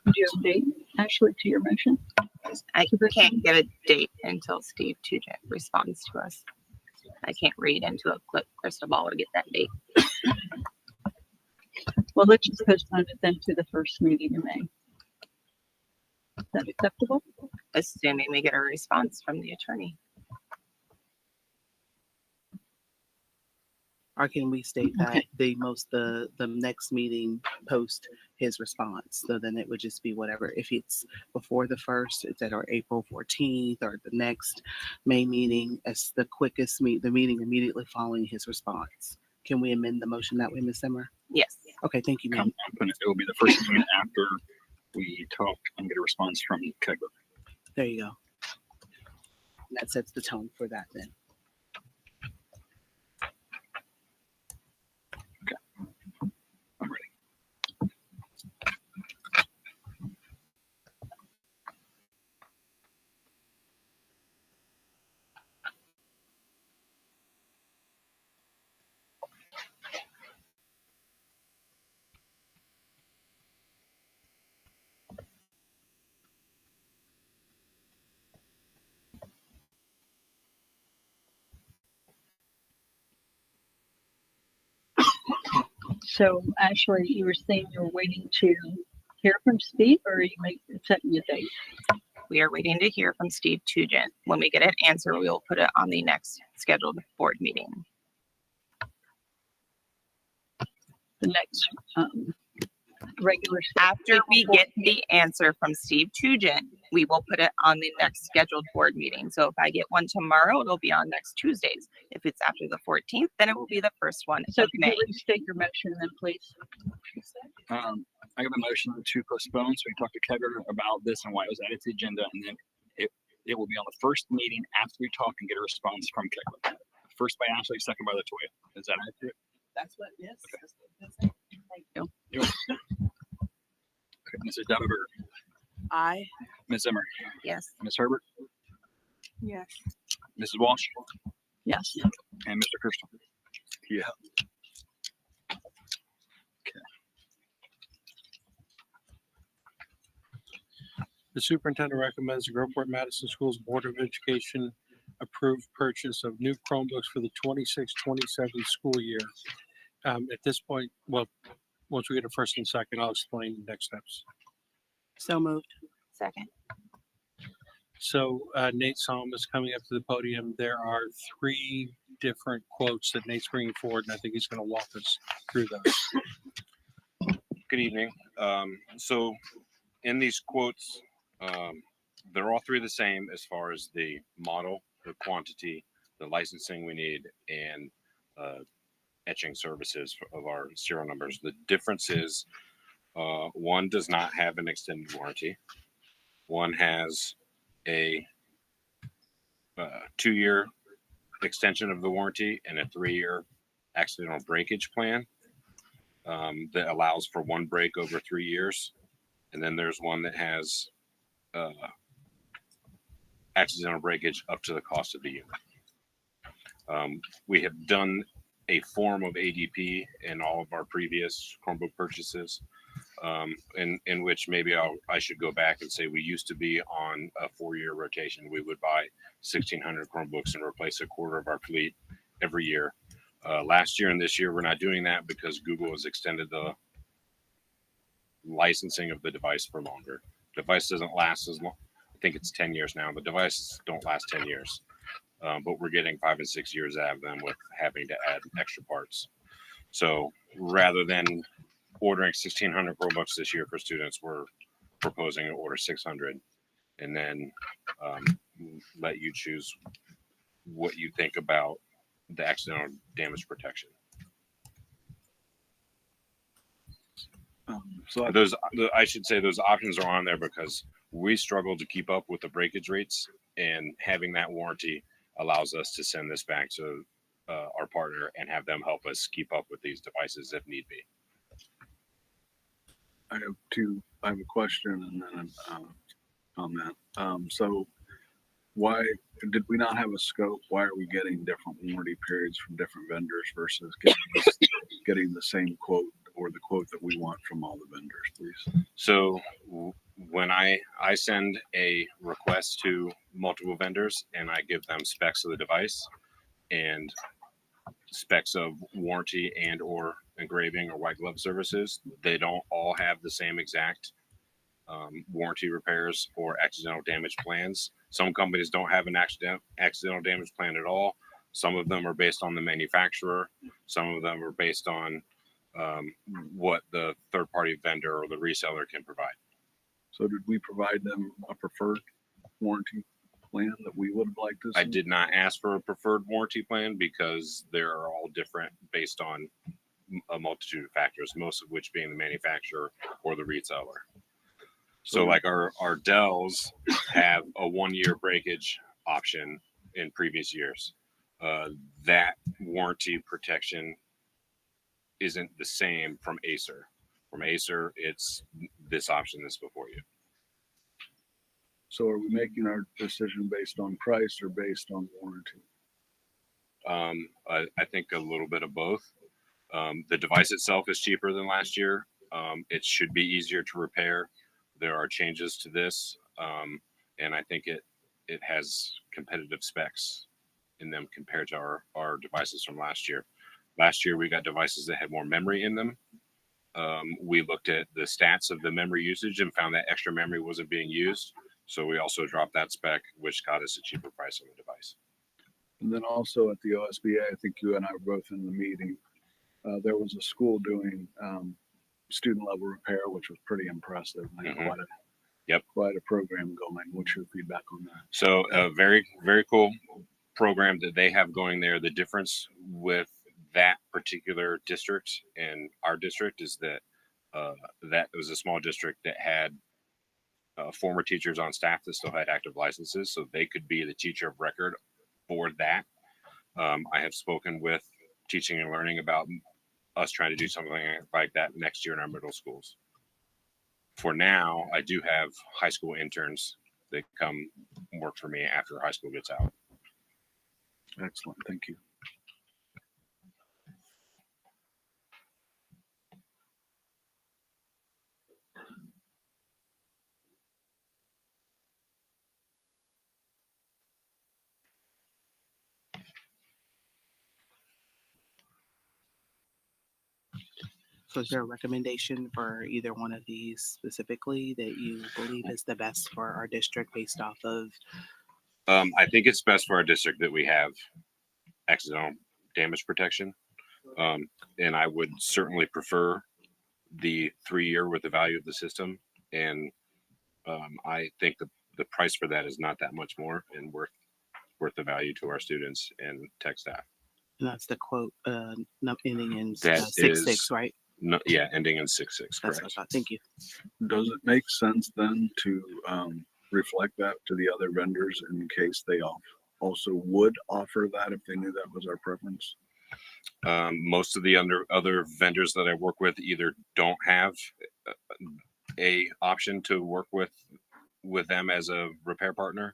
Do you have a date, Ashley, to your motion? I can't give a date until Steve Chugent responds to us. I can't read into a crystal ball to get that date. Well, let's just postpone it then to the first meeting in May. Is that acceptable? Assuming we get a response from the attorney. Or can we state that the next meeting post his response? So then it would just be whatever. If it's before the first, it's at our April 14th or the next May meeting as the quickest the meeting immediately following his response. Can we amend the motion that way, Ms. Simmer? Yes. Okay, thank you, ma'am. It will be the first meeting after we talk and get a response from Kegler. There you go. That sets the tone for that then. I'm ready. So Ashley, you were saying you were waiting to hear from Steve, or are you setting a date? We are waiting to hear from Steve Tugent. When we get an answer, we will put it on the next scheduled board meeting. The next regular. After we get the answer from Steve Tugent, we will put it on the next scheduled board meeting. So if I get one tomorrow, it'll be on next Tuesdays. If it's after the 14th, then it will be the first one So of can May. you restate your motion then, please? I have a motion to postpone, so we can talk to Kegler about this and why it was added to the agenda, and then it will be on the first meeting after we talk and get a response from Kegler. First by Ashley, second by Latoya. Is that accurate? That's what, yes. Thank you. Okay, Mrs. Davenport, I, Ms. Zimmer, Yes. Ms. Herbert, Yes. Mrs. Walsh, Yes. and Mr. Kirsten. Yeah. The superintendent recommends the Groveport Madison Schools Board of Education approve purchase of new Chromebooks for the 26-27 school year. At this point, well, once we get a first and second, I'll explain the next steps. so moved. Second. So Nate Solomon is coming up to the podium. There are 3 different quotes that Nate's bringing forward, and I think he's going to walk us through those. Good evening. So in these quotes, they're all 3 the same as far as the model, the quantity, the licensing we need, and etching services of our serial numbers. The difference is one does not have an extended warranty. One has a 2-year extension of the warranty and a 3-year accidental breakage plan that allows for 1 break over 3 years. And then there's one that has accidental breakage up to the cost of the unit. We have done a form of ADP in all of our previous Chromebook purchases, in which maybe I should go back and say we used to be on a 4-year rotation. We would buy 1,600 Chromebooks and replace a quarter of our fleet every year. Last year and this year, we're not doing that because Google has extended the licensing of the device for longer. Device doesn't last as long. I think it's 10 years now. The devices don't last 10 years. But we're getting 5 and 6 years out of them with having to add extra parts. So rather than ordering 1,600 Chromebooks this year for students, we're proposing to order 600 and then let you choose what you think about the accidental damage protection. So I should say those options are on there because we struggle to keep up with the breakage rates, and having that warranty allows us to send this back to our partner and have them help us keep up with these devices if need be. I have a question and then a comment. So why did we not have a scope? Why are we getting different warranty periods from different vendors versus getting the same quote or the quote that we want from all the vendors, please? So when I send a request to multiple vendors and I give them specs of the device and specs of warranty and or engraving or white glove services, they don't all have the same exact warranty repairs or accidental damage plans. Some companies don't have an accidental damage plan at all. Some of them are based on the manufacturer. Some of them are based on what the third party vendor or the reseller can provide. So did we provide them a preferred warranty plan that we would have liked to see? I did not ask for a preferred warranty plan because they're all different based on a multitude of factors, most of which being the manufacturer or the reseller. So like our Dells have a 1-year breakage option in previous years. That warranty protection isn't the same from Acer. From Acer, it's this option that's before you. So are we making our decision based on price or based on warranty? I think a little bit of both. The device itself is cheaper than last year. It should be easier to repair. There are changes to this, and I think it has competitive specs in them compared to our devices from last year. Last year, we got devices that had more memory in them. We looked at the stats of the memory usage and found that extra memory wasn't being used. So we also dropped that spec, which got us a cheaper price on the device. And then also at the OSBA, I think you and I were both in the meeting. There was a school doing student level repair, which was pretty impressive. They had quite a program going. What's your feedback on that? So a very, very cool program that they have going there. The difference with that particular district and our district is that that was a small district that had former teachers on staff that still had active licenses, so they could be the teacher of record for that. I have spoken with teaching and learning about us trying to do something like that next year in our middle schools. For now, I do have high school interns that come work for me after high school gets out. Excellent. Thank you. So is there a recommendation for either one of these specifically that you believe is the best for our district based off of? I think it's best for our district that we have accidental damage protection. And I would certainly prefer the 3-year with the value of the system. And I think the price for that is not that much more and worth the value to our students and tech staff. And that's the quote ending in That 6-6, is- right? No, yeah, ending in 6-6, That's correct. what I thought. Thank you. Does it make sense then to reflect that to the other vendors in case they also would offer that if they knew that was our preference? Most of the other vendors that I work with either don't have a option to work with them as a repair partner,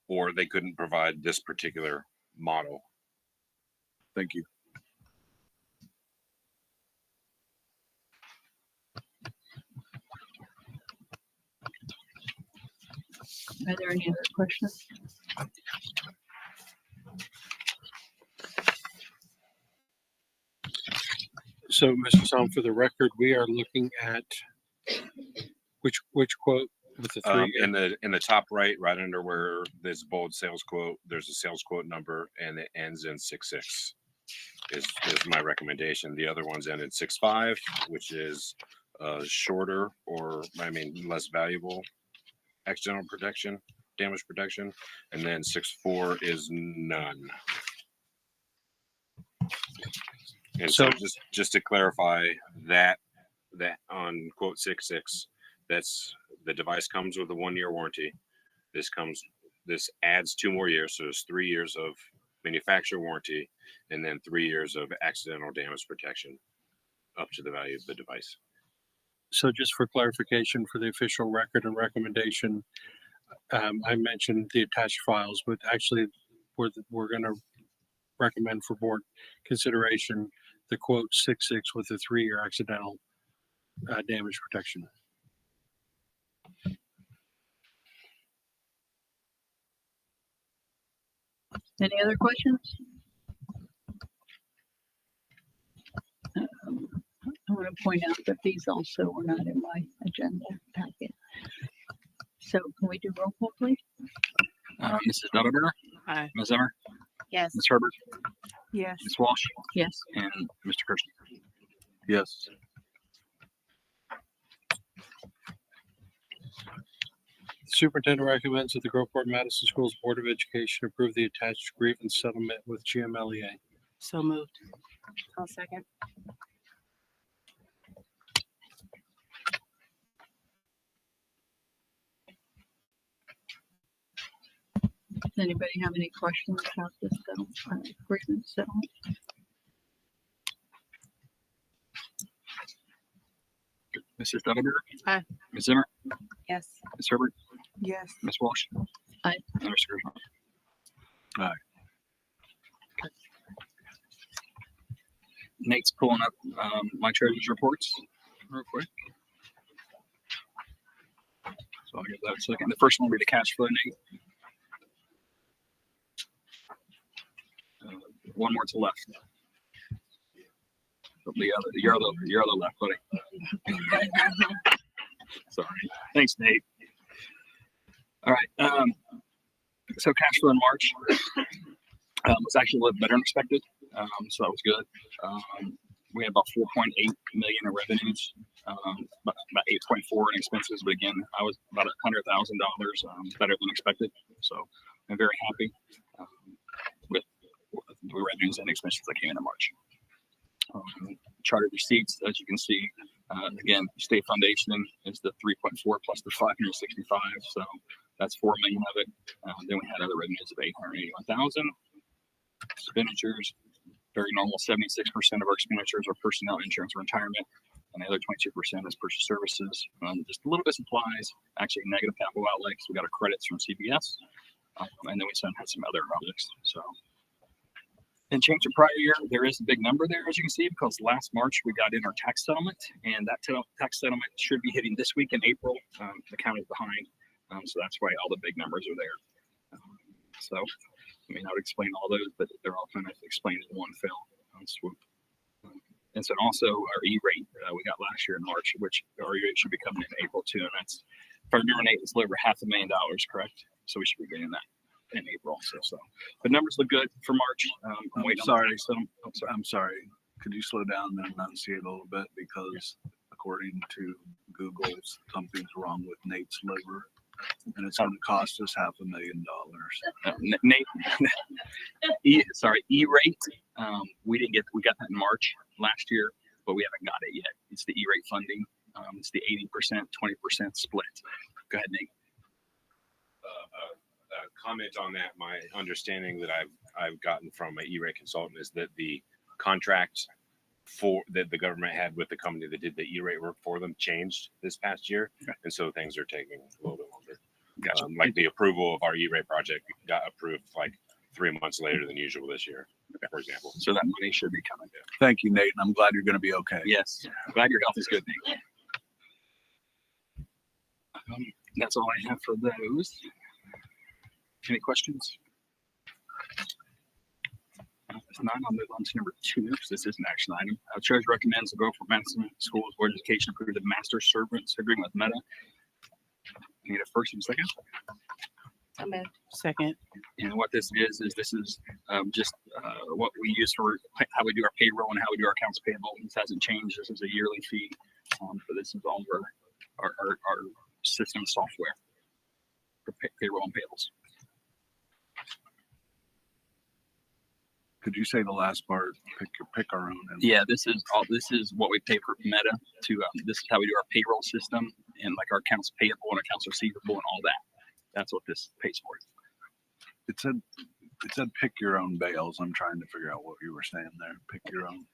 or they couldn't provide this particular model. Thank you. Are there any other questions? So, Mr. Song, for the record, we are looking at which quote with the 3 In the top right under where there's bold sales quote, there's a sales quote number, and it ends in 6-6. Is my recommendation. The other ones end in 6-5, which is shorter less valuable accidental protection, damage protection, and then 6-4 is none. And so just to clarify that on quote 6-6, that's the device comes with a 1-year warranty. This adds 2 more years, so there's 3 years of manufacturer warranty and then 3 years of accidental damage protection up to the value of the device. So just for clarification for the official record and recommendation, I mentioned the attached files, but actually we're going to recommend for board consideration the quote 6-6 with the 3-year accidental damage protection. Any other questions? I want to point out that these also were not in my agenda packet. So can we do roll call, please? Mrs. Nuttleberger? Aye. Ms. Zimmer? Yes. Ms. Herbert, Yes. Ms. Walsh, Yes. and Mr. Kirsten. Yes. Superintendent recommends that the Groveport Madison Schools Board of Education approve the attached grievance settlement with GMLEA. So moved. I'll second. Does anybody have any questions about this grievance settlement? Mrs. Dunneberger. Aye. Ms. Zimmer, Yes. Ms. Herbert, Yes. Ms. Walsh. Aye. And Mr. Kirsten. Aye. Nate's pulling up my treasurer's reports real quick. So I'll give that a second. The first one will be the cash flow, Nate. One more to the left. You're on the left, buddy. Sorry. Thanks, Nate. All right. So cash flow in March was actually a little better than expected. So that was good. We had about 4.8 million in revenues, about 8.4 in expenses. But again, I was about $100,000 better than expected. So I'm very happy with the revenues and expenses that came in March. Chartered receipts, as you can see, again, state foundation is the 3.4 plus the 565. So that's 4 million of it. Then we had other revenues of 881,000. Expenditures, very normal. 76% of our expenditures are personnel, insurance, or retirement, and the other 22% is purchase services. Just a little bit of supplies. Actually, negative capital outlay because we got our credits from CBS, and then we had some other projects. So. And change from prior year, there is a big number there, as you can see, because last March we got in our tax settlement, and that tax settlement should be hitting this week in April. The county's behind, so that's why all the big numbers are there. So, I mean, I would explain all those, but they're all kind of explained in one fell swoop. And so also our E-rate we got last year in March, which our E-rate should be coming in April too, and that's, if I remember, Nate, it's over $500,000, correct? So we should be getting that in April also. So the numbers look good for March. I'm waiting. Sorry. I'm sorry. I'm sorry. Could you slow down and enunciate a little bit? Because according to Google, something's wrong with Nate's liver, and it's going to cost us $500,000. Nate, E-rate. We got that in March last year, but we haven't got it yet. It's the E-rate funding. It's the 80%, 20% split. Go ahead, Nate. Comment on that. My understanding that I've gotten from an E-rate consultant is that the contract that the government had with the company that did the E-rate work for them changed this past year, and so things are taking a little bit longer. Gotcha. Like the approval of our E-rate project got approved like 3 months later than usual this year, for example. So that money should be coming. Thank you, Nate, and I'm glad you're going to be okay. Yes. I'm glad your health is good, Nate. That's all I have for those. Any questions? If not, I'll move on to number 2, because this is an action item. Treasurer recommends the Groveport Madison Schools Board of Education approve the master servants agreement with Meta. Need a first and a second? Amen. Second. And what this is just what we use for how we do our payroll and how we do our accounts payable. This hasn't changed. This is a yearly fee, but this is all of our system software for payroll and payables. Could you say the last part? Pick our own. Yeah, this is what we pay for Meta to. This is how we do our payroll system and like our accounts payable and accounts receivable and all that. That's what this pays for. It said pick your own bales. I'm trying to figure out what you were saying there. Pick your own.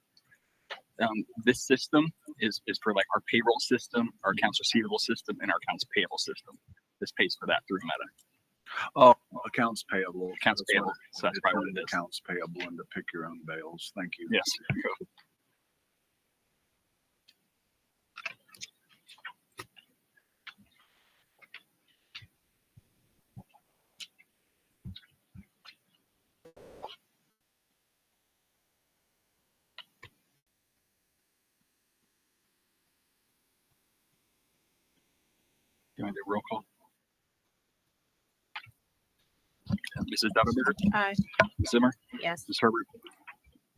This system is for like our payroll system, our accounts receivable system, and our accounts payable system. This pays for that through Meta. Oh, accounts payable. Accounts payable. So that's probably what it is. Accounts payable and to pick your own bales. Thank you. Yes. You want to do a roll call? Mrs. Duddeberger, Aye. Ms. Zimmer, Yes. Ms. Herbert,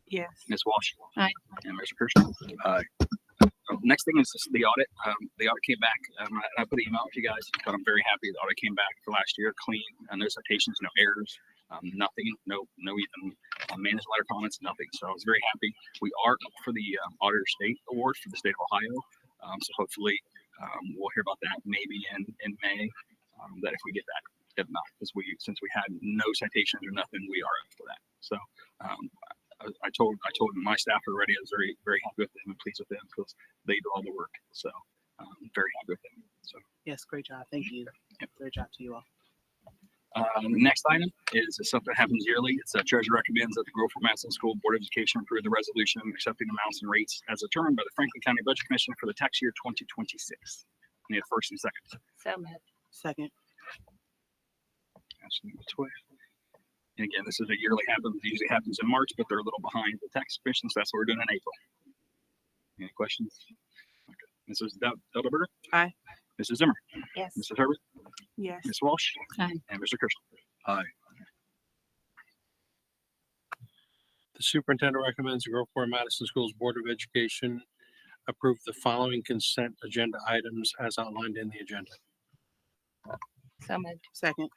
Yes. Ms. Walsh. Aye. And Mr. Kirschner. Aye. Next thing is the audit. The audit came back. I put an email out to you guys, but I'm very happy the audit came back for last year, clean. No citations, no errors, nothing, no even managed letter comments, nothing. So I was very happy. We are up for the Auditor State Award for the state of Ohio. So hopefully we'll hear about that maybe in May. That if we get that, if not, because since we had no citations or nothing, we are up for that. So I told my staff already. I was very, very happy with them and pleased with them because they do all the work. So very happy with them. So Yes, great job. Thank you. Yep. Great job to you all. the next item is something that happens yearly. It's Treasurer recommends that the Groveport Madison School Board of Education approve the resolution accepting amounts and rates as determined by the Franklin County Budget Commission for the tax year 2026. Need a first and second. So moved. Second. Ashley Matoy. And again, this is a yearly happens. It usually happens in March, but they're a little behind the tax commission, so that's what we're doing in April. Any questions? Okay. Mrs. Delderberger? Aye. Mrs. Zimmer? Yes. Mrs. Herbert? Yes. Ms. Walsh? Aye. And Mr. Kirschner? Aye. The superintendent recommends the Groveport Madison Schools Board of Education approve the following consent agenda items as outlined in the agenda. So moved. Second.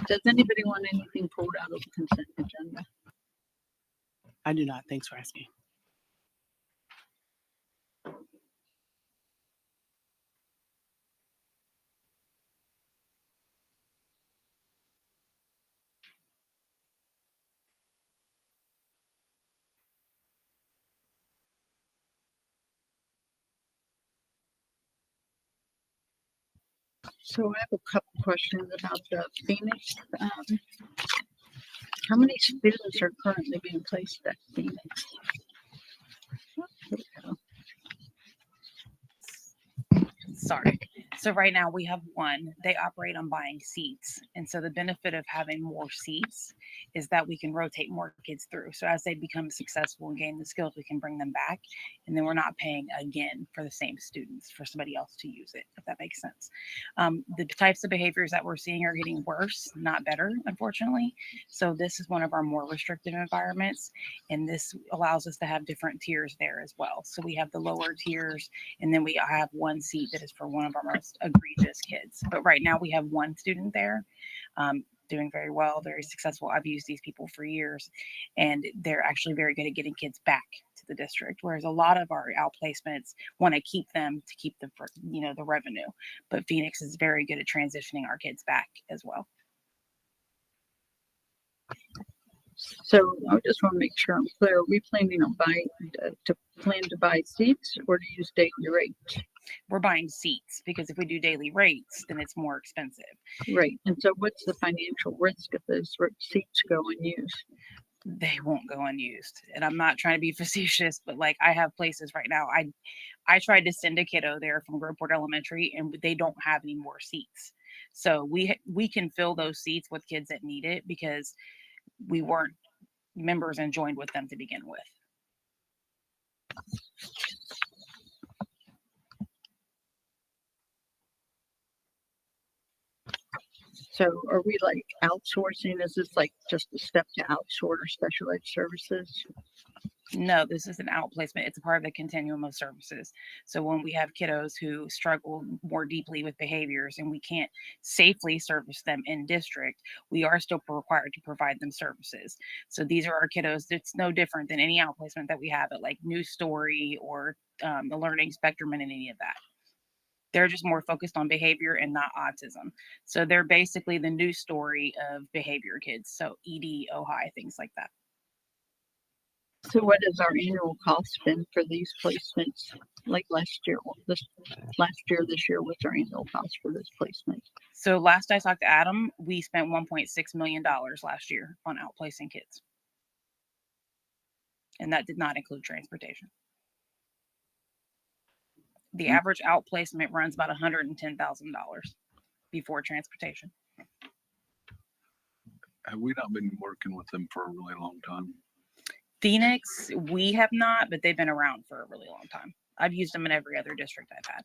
Does anybody want anything pulled out of the consent agenda? I do not. Thanks for asking. So I have a couple questions about the Phoenix. How many students are currently being placed at Phoenix? Here we go. Sorry. So right now we have one. They operate on buying seats. And so the benefit of having more seats is that we can rotate more kids through. So as they become successful and gain the skills, we can bring them back. And then we're not paying again for the same students for somebody else to use it, if that makes sense. The types of behaviors that we're seeing are getting worse, not better, unfortunately. So this is one of our more restrictive environments. And this allows us to have different tiers there as well. So we have the lower tiers, and then we have one seat that is for one of our most egregious kids. But right now we have one student there doing very well, very successful. I've used these people for years, and they're actually very good at getting kids back to the district. Whereas a lot of our outplacements want to keep them for, the revenue. But Phoenix is very good at transitioning our kids back as well. So I just want to make sure I'm clear. Are we planning on plan to buy seats or to use daily rates? We're buying seats because if we do daily rates, then it's more expensive. Right. And so what's the financial risk if those seats go unused? They won't go unused. And I'm not trying to be facetious, but like I have places right now. I tried to send a kiddo there from Groveport Elementary and they don't have any more seats. So we can fill those seats with kids that need it because we weren't members and joined with them to begin with. So are we like outsourcing? Is this like just a step to outsource special ed services? No, this is an outplacement. It's a part of the continuum of services. So when we have kiddos who struggle more deeply with behaviors and we can't safely service them in district, we are still required to provide them services. So these are our kiddos. It's no different than any outplacement that we have at like New Story or the Learning Spectrum and any of that. They're just more focused on behavior and not autism. So they're basically the New Story of behavior kids. So ED, OHI, things like that. So what has our annual cost been for these placements? Like last year, this year, what's our annual cost for this placement? So last I talked to Adam, we spent $1.6 million last year on outplacing kids. And that did not include transportation. The Hmm. average outplacement runs about $110,000 before transportation. Have we not been working with them for a really long time? Phoenix, we have not, but they've been around for a really long time. I've used them in every other district I've had.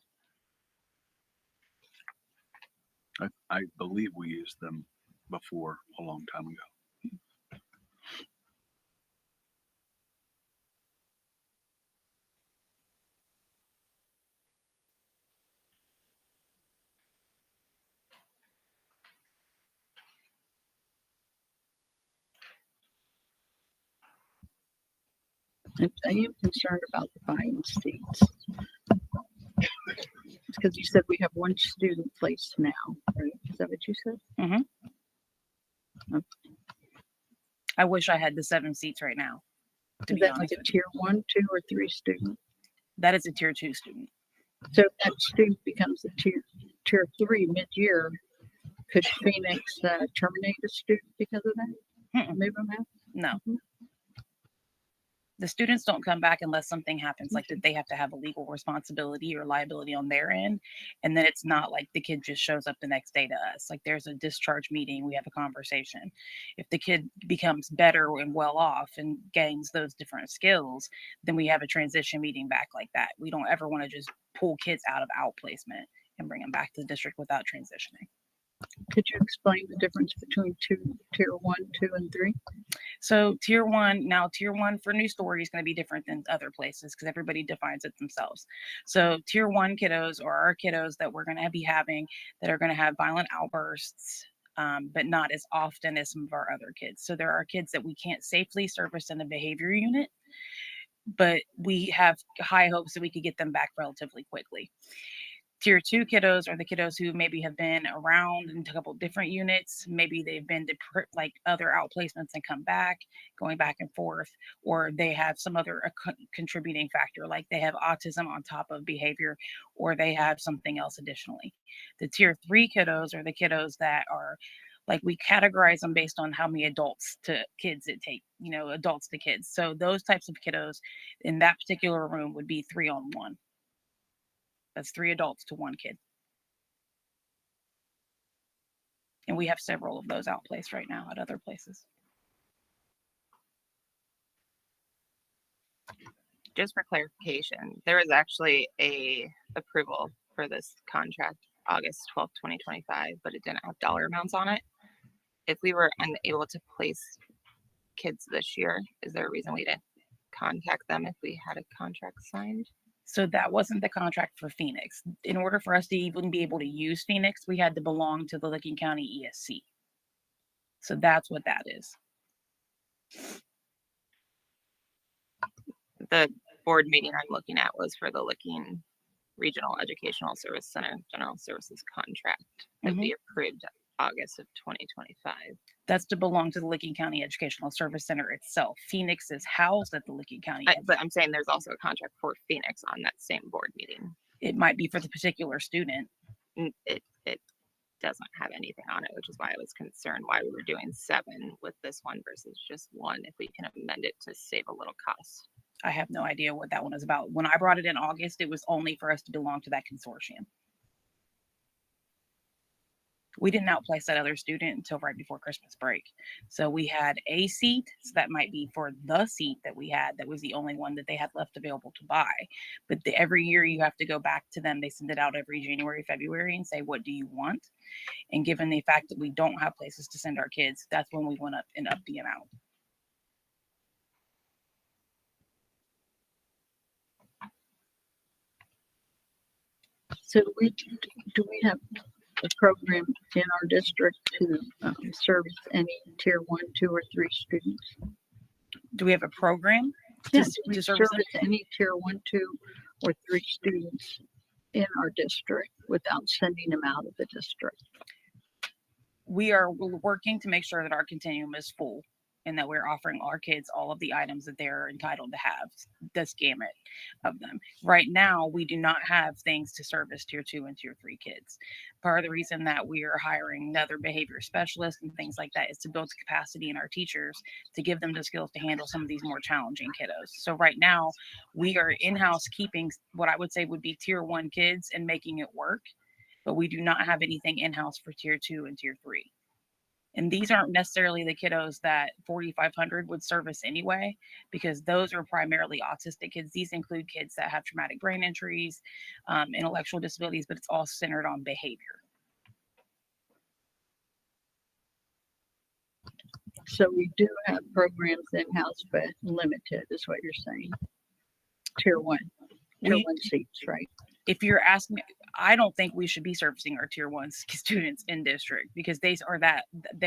I believe we used them before a long time ago. I am concerned about the buying seats. Because you said we have one student placed now, right? Is that what you said? I wish I had the 7 seats right now, to Is be that like honest a with you. tier 1, 2, or 3 student? That is a tier 2 student. So if that student becomes a tier 3 mid-year, could Phoenix terminate a student because of that? Mm-mm. Move them out? No, Mhm. the students don't come back unless something happens, like that they have to have a legal responsibility or liability on their end. And then it's not like the kid just shows up the next day to us. Like there's a discharge meeting, we have a conversation. If the kid becomes better and well off and gains those different skills, then we have a transition meeting back like that. We don't ever want to just pull kids out of outplacement and bring them back to the district without transitioning. Could you explain the difference between tier 1, 2, and 3? So tier 1 for New Story is going to be different than other places because everybody defines it themselves. So tier 1 kiddos are our kiddos that we're going to be having that are going to have violent outbursts, but not as often as some of our other kids. So there are kids that we can't safely service in a behavior unit, but we have high hopes that we could get them back relatively quickly. Tier 2 kiddos are the kiddos who maybe have been around in a couple different units. Maybe they've been to like other outplacements and come back, going back and forth, or they have some other contributing factor, like they have autism on top of behavior, or they have something else additionally. The tier 3 kiddos are the kiddos that are like we categorize them based on how many adults to kids it take, adults to kids. So those types of kiddos in that particular room would be 3-on-1. That's 3 adults to 1 kid. And we have several of those outplaced right now at other places. Just for clarification, there was actually a approval for this contract August 12th, 2025, but it didn't have dollar amounts on it. If we were unable to place kids this year, is there a reason we didn't contact them if we had a contract signed? So that wasn't the contract for Phoenix. In order for us to even be able to use Phoenix, we had to belong to the Licking County ESC. So that's what that is. The board meeting I'm looking at was for the Licking Regional Educational Service Center General Services contract that we approved August of 2025. That's to belong to the Licking County Educational Service Center itself. Phoenix is housed at the Licking County. But I'm saying there's also a contract for Phoenix on that same board meeting. It might be for the particular student. It doesn't have anything on it, which is why I was concerned why we were doing 7 with this one versus just 1 if we can amend it to save a little cost. I have no idea what that one is about. When I brought it in August, it was only for us to belong to that consortium. We didn't outplace that other student until right before Christmas break. So we had a seat, so that might be for the seat that we had. That was the only one that they had left available to buy. But every year you have to go back to them. They send it out every January, February and say, what do you want? And given the fact that we don't have places to send our kids, that's when we went up and upped the amount. So do we have a program in our district to service any tier 1, 2, or 3 students? Do we have a program Yes, we service service any tier 1, 2, or 3 students in our district without sending them out of the district? We are working to make sure that our continuum is full. and that we're offering our kids all of the items that they're entitled to have, this gamut of them. Right now, we do not have things to service tier 2 and tier 3 kids. Part of the reason that we are hiring another behavior specialist and things like that is to build capacity in our teachers to give them the skills to handle some of these more challenging kiddos. So right now, we are in-house keeping what I would say would be tier 1 kids and making it work, but we do not have anything in-house for tier 2 and tier 3. And these aren't necessarily the kiddos that 4,500 would service anyway, because those are primarily autistic kids. These include kids that have traumatic brain injuries, intellectual disabilities, but it's all centered on behavior. So we do have programs in-house, but limited is what you're saying. Tier 1 seats, right? If you're asking, I don't think we should be servicing our tier 1 students in district because they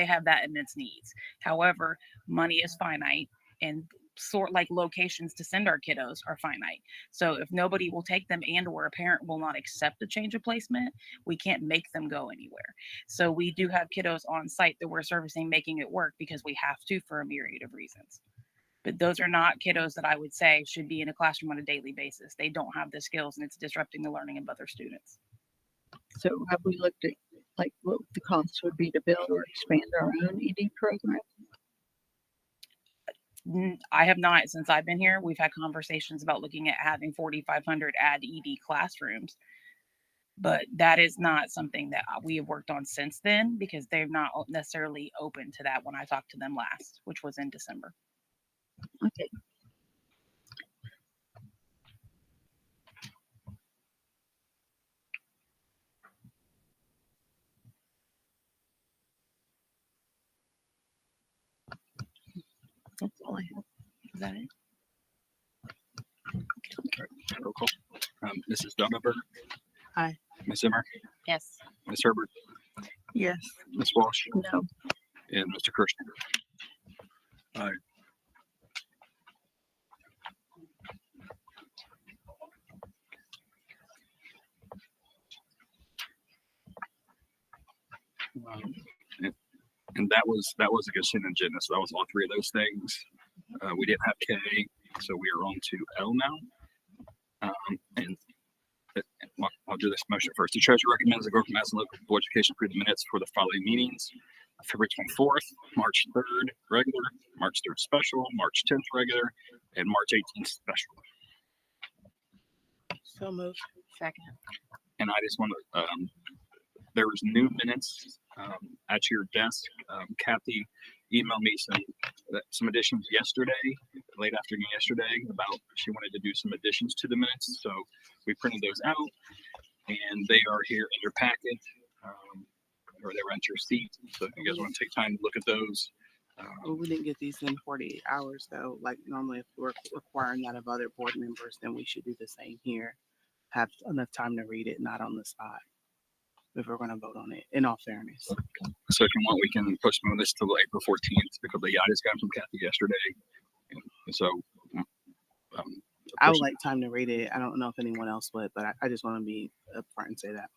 have that immense needs. However, money is finite and sort like locations to send our kiddos are finite. So if nobody will take them and or a parent will not accept a change of placement, we can't make them go anywhere. So we do have kiddos on site that we're servicing, making it work because we have to for a myriad of reasons. But those are not kiddos that I would say should be in a classroom on a daily basis. They don't have the skills and it's disrupting the learning of other students. So have we looked at like what the cost would be to build or expand our own ED program? I have not since I've been here. We've had conversations about looking at having 4,500 add ED classrooms, but that is not something that we have worked on since then because they're not necessarily open to that when I talked to them last, which was in December. Okay. That's all I have. Is that it? Roll call. Mrs. Dunneberg. Aye. Ms. Zimmer. Yes. Ms. Herbert. Yes. Ms. Walsh. No. And Mr. Kirschner. Aye. And that was a consent agenda. So that was all three of those things. We didn't have K, so we are on to L now. And I'll do this motion first. The treasurer recommends the Groveport Madison Local Board of Education approve the minutes for the following meetings: February 24th, March 3rd, regular, March 3rd special, March 10th regular, and March 18th special. So moved. Second. And I just want to, there was new minutes at your desk. Kathy emailed me some additions yesterday, late afternoon yesterday, about she wanted to do some additions to the minutes. So we printed those out, and they are here in your packet, or they were at your seat. So if you guys want to take time to look at those. Well, we didn't get these in 48 hours though. Like normally if we're requiring that of other board members, then we should do the same here. Have enough time to read it, not on the spot, if we're going to vote on it, in all fairness. So if you want, we can postpone this till April 14th because I just got from Kathy yesterday. And so I would like time to read it. I don't know if anyone else would, but I just want to be upfront and say that.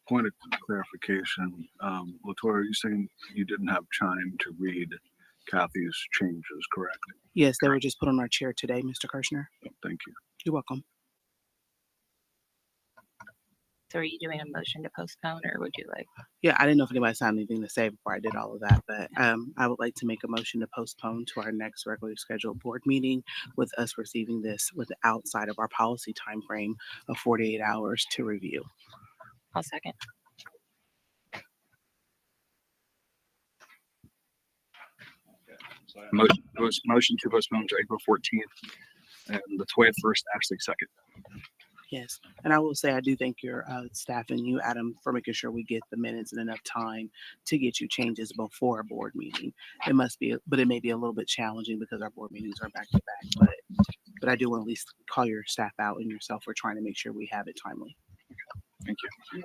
Point of clarification, Latoya, are you saying you didn't have time to read Kathy's changes, correct? Yes, they were just put on our chair today, Mr. Kirschner. Thank you. You're welcome. So are you doing a motion to postpone or would you like? Yeah, I didn't know if anybody had anything to say before I did all of that, but I would like to make a motion to postpone to our next regularly scheduled board meeting with us receiving this with outside of our policy time frame of 48 hours to review. I'll second. motion to postpone to April 14th, and Latoya first, Ashley second. Yes, and I will say I do thank your staff and you, Adam, for making sure we get the minutes in enough time to get you changes before a board meeting. It must be, but it may be a little bit challenging because our board meetings are back to back. But I do want to at least call your staff out and yourself for trying to make sure we have it timely. Thank you.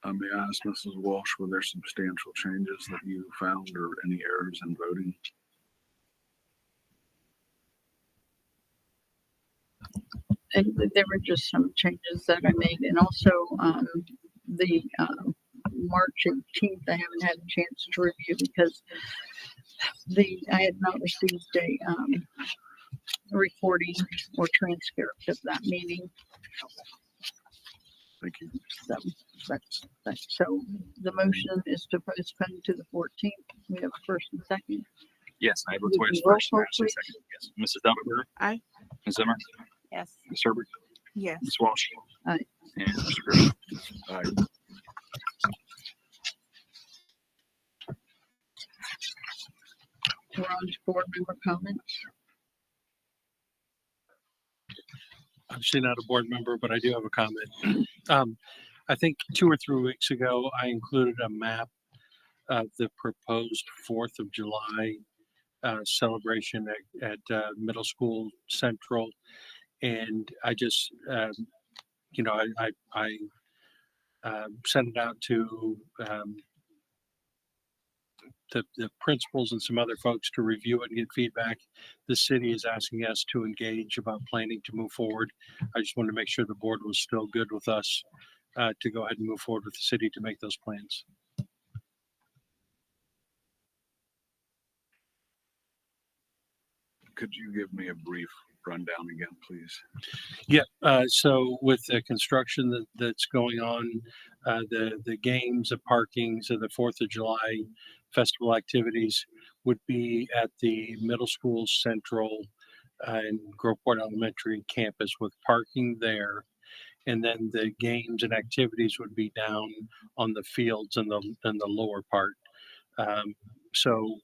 May I ask Mrs. Walsh, were there substantial changes that you found or any errors in voting? and there were just some changes that I made, and also the March 18th, I haven't had a chance to review because I had not received a recording or transcript of that meeting. Thank you. So so the motion is to postpone to the 14th. We have a first and second. Yes, I have Would Latoya's you roll first, call, Madison please? second. Yes. Mrs. Dumbledore. Aye. Ms. Zimmer. Yes. Ms. Herbert. Yes. Ms. Walsh. Aye. And Mr. Griffin. Aye. We're on to board member comments. I'm actually not a board member, but I do have a comment. I think 2 or 3 weeks ago, I included a map of the proposed 4th of July celebration at Middle School Central. And I just, I sent it out to the principals and some other folks to review it and get feedback. The city is asking us to engage about planning to move forward. I just wanted to make sure the board was still good with us to go ahead and move forward with the city to make those plans. Could you give me a brief rundown again, please? Yeah. So with the construction that's going on, the games, the parkings, and the 4th of July festival activities would be at the Middle School Central and Groveport Elementary campus with parking there. And then the games and activities would be down on the fields in the lower part. So,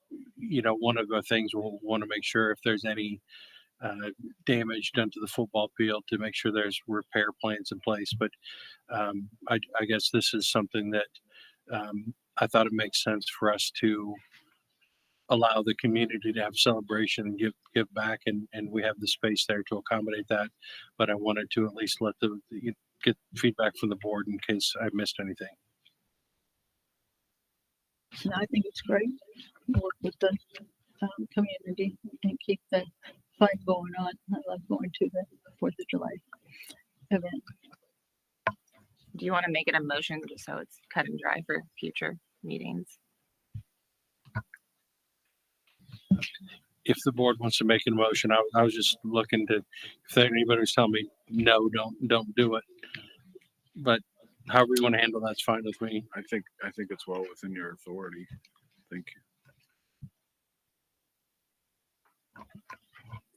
one of the things we'll want to make sure if there's any damage done to the football field to make sure there's repair plans in place. But I guess this is something that I thought it makes sense for us to allow the community to have celebration and give back, and we have the space there to accommodate that. But I wanted to at least get feedback from the board in case I missed anything. No, I think it's great. Work with the community and keep the fun going on. I love going to the 4th of July event. Do you want to make it a motion just so it's cut and dry for future meetings? If the board wants to make a motion, I was just looking to, if anybody's telling me, no, don't do it. But however you want to handle that's fine with me. I think it's well within your authority. Thank you.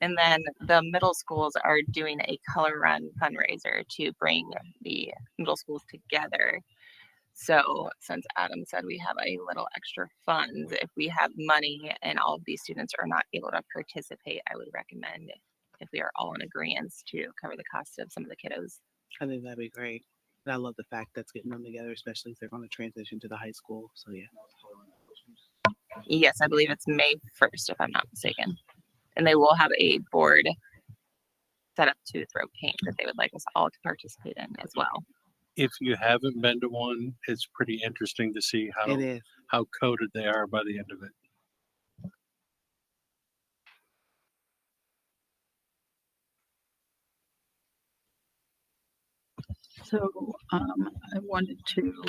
And then the middle schools are doing a color run fundraiser to bring the middle schools together. So since Adam said we have a little extra funds, if we have money and all of these students are not able to participate, I would recommend if we are all in agreement to cover the cost of some of the kiddos. I think that'd be great. And I love the fact that's getting them together, especially if they're going to transition to the high school. So yeah. Yes, I believe it's May 1st, if I'm not mistaken. And they will have a board set up to throw paint that they would like us all to participate in as well. If you haven't been to one, it's pretty interesting to see It is. how coded they are by the end of it. So I wanted to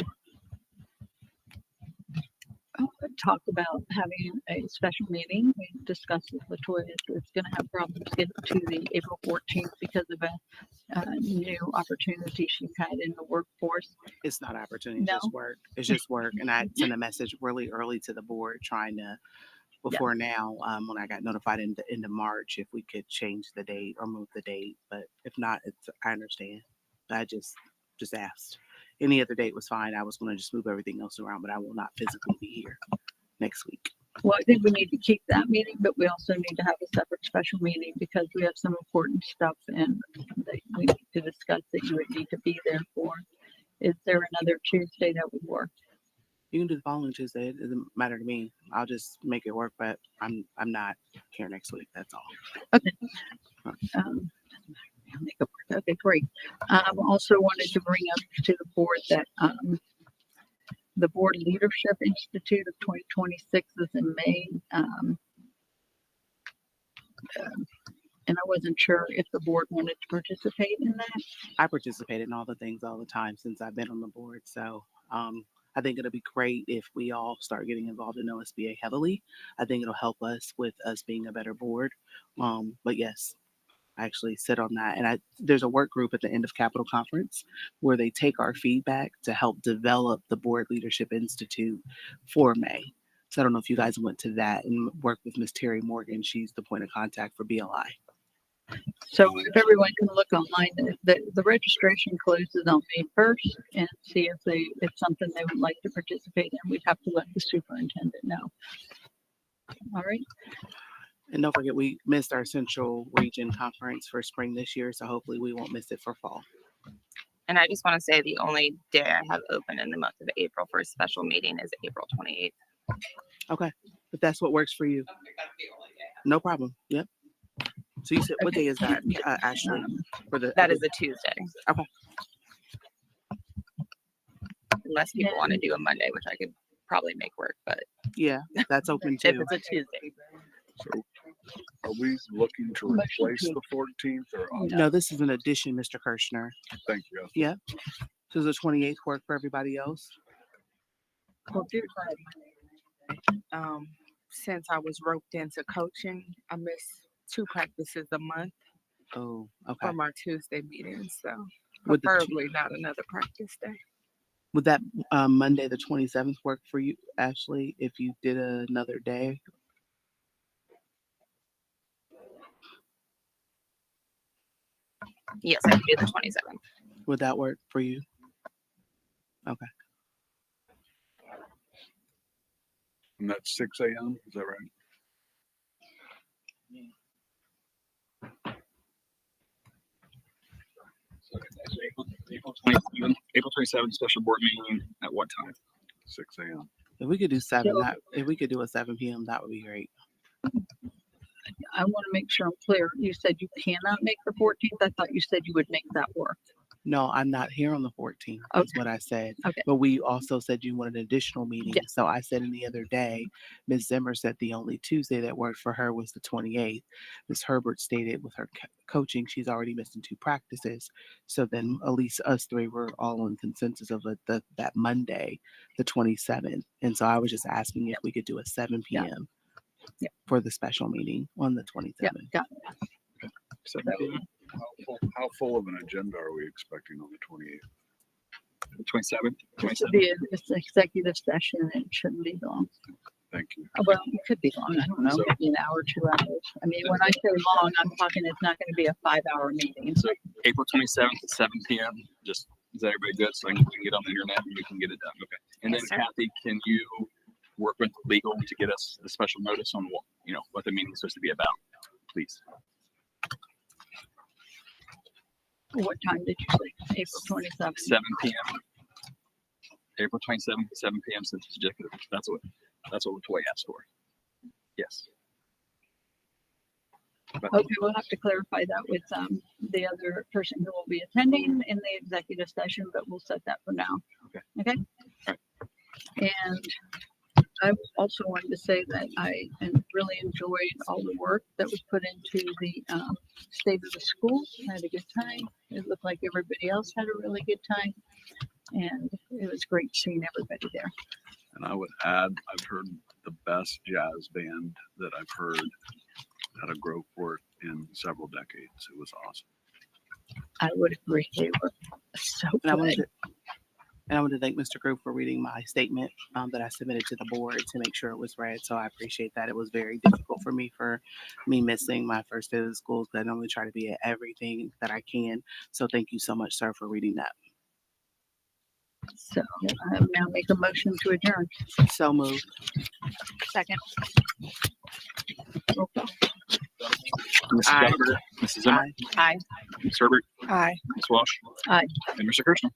talk about having a special meeting. We discussed with Latoya, it's going to have problems getting to the April 14th because of a new opportunity she's had in the workforce. It's not opportunity, it's No? just work. It's just work. And I sent a message really early to the board trying to, before now, when I got notified in the end of March, if we could change the date or move the date. But if not, I understand. I just asked. Any other date was fine. I was going to just move everything else around, but I will not physically be here next week. Well, I think we need to keep that meeting, but we also need to have a separate special meeting because we have some important stuff and that we need to discuss that you would need to be there for. Is there another Tuesday that would work? You can do the following Tuesday. It doesn't matter to me. I'll just make it work, but I'm not here next week. That's all. Okay. Okay, great. Also wanted to bring up to the board that the Board Leadership Institute of 2026 is in May. And I wasn't sure if the board wanted to participate in that. I participate in all the things all the time since I've been on the board. So I think it'll be great if we all start getting involved in OSBA heavily. I think it'll help us with us being a better board. But yes, I actually sit on that. And there's a work group at the end of Capitol Conference where they take our feedback to help develop the Board Leadership Institute for May. So I don't know if you guys went to that and worked with Miss Terry Morgan. She's the point of contact for BLI. So if everyone can look online, the registration closes on May 1st and see if it's something they would like to participate in. We'd have to let the superintendent know. All right. And don't forget, we missed our Central Region Conference for spring this year, so hopefully we won't miss it for fall. And I just want to say the only day I have open in the month of April for a special meeting is April 28th. Okay, if that's what works for you. No problem. Yep. So you said, what day is that, Ashley? That is a Tuesday. Okay. Unless people want to do a Monday, which I could probably make work, but Yeah, that's open if too. it's a Tuesday. So are we looking to replace the 14th or? No, this is an addition, Mr. Kirshner. Thank you. Yeah. Does the 28th work for everybody else? Since I was roped into coaching, I miss 2 practices a month Oh, okay. from our Tuesday meetings. So Would the preferably not another practice day. Would that Monday, the 27th work for you, Ashley, if you did another day? Yes, I can do the 27th. Would that work for you? Okay. And that's 6 a.m. Is that right? April 27th, special board meeting at what time? 6 a.m. If we could do 7, So- if we could do a 7 p.m., that would be great. I want to make sure I'm clear. You said you cannot make the 14th. I thought you said you would make that work. No, I'm not here on the 14th. That's Okay. what I said. Okay. But we also said you wanted an additional meeting. Yeah. So I said in the other day, Ms. Zimmer said the only Tuesday that worked for her was the 28th. Ms. Herbert stated with her coaching, she's already missing 2 practices. So then at least us 3 were all in consensus of that Monday, the 27th. And so I was just asking if we could do a 7 p.m. Yeah. for the special meeting on the 27th. Yeah, got it. 7 p.m. How full of an agenda are we expecting on the 28th? 27th. This would be an executive session and it shouldn't be long. Thank you. Well, it could be long. I don't know, So- maybe an hour, 2 hours. I mean, when I say long, I'm talking it's not going to be a 5-hour meeting. So April 27th at 7 p.m. Just is that everybody good? So we can get on the internet and we can get it done. Okay. And then Yes, sir. Kathy, can you work with legal to get us the special notice on what the meeting is supposed to be about, please? What time did you say? April 27th? 7 p.m. April 27th at 7 p.m. Since it's executive. That's what Latoya asked for. Yes. But Okay, we'll have to clarify that with the other person who will be attending in the executive session, but we'll set that for now. Okay. Okay? All And I also wanted to say that I really enjoyed all the work that was put into the state of the school. I had a good time. It looked like everybody else had a really good time. And it was great seeing everybody there. And I would add, I've heard the best jazz band that I've heard at a Groveport in several decades. It was awesome. I would agree. They were so And I wanted good. to thank Mr. Group for reading my statement that I submitted to the board to make sure it was read. So I appreciate that. It was very difficult for me missing my first day of the school because I normally try to be at everything that I can. So thank you so much, sir, for reading that. So I will now make a motion to adjourn. So moved. Second. Roll call. Mrs. Aye. Gallagher, Mrs. Zimmer, Aye. Aye. Ms. Herbert, Aye. Ms. Walsh, Aye. and Mr. Kirschner.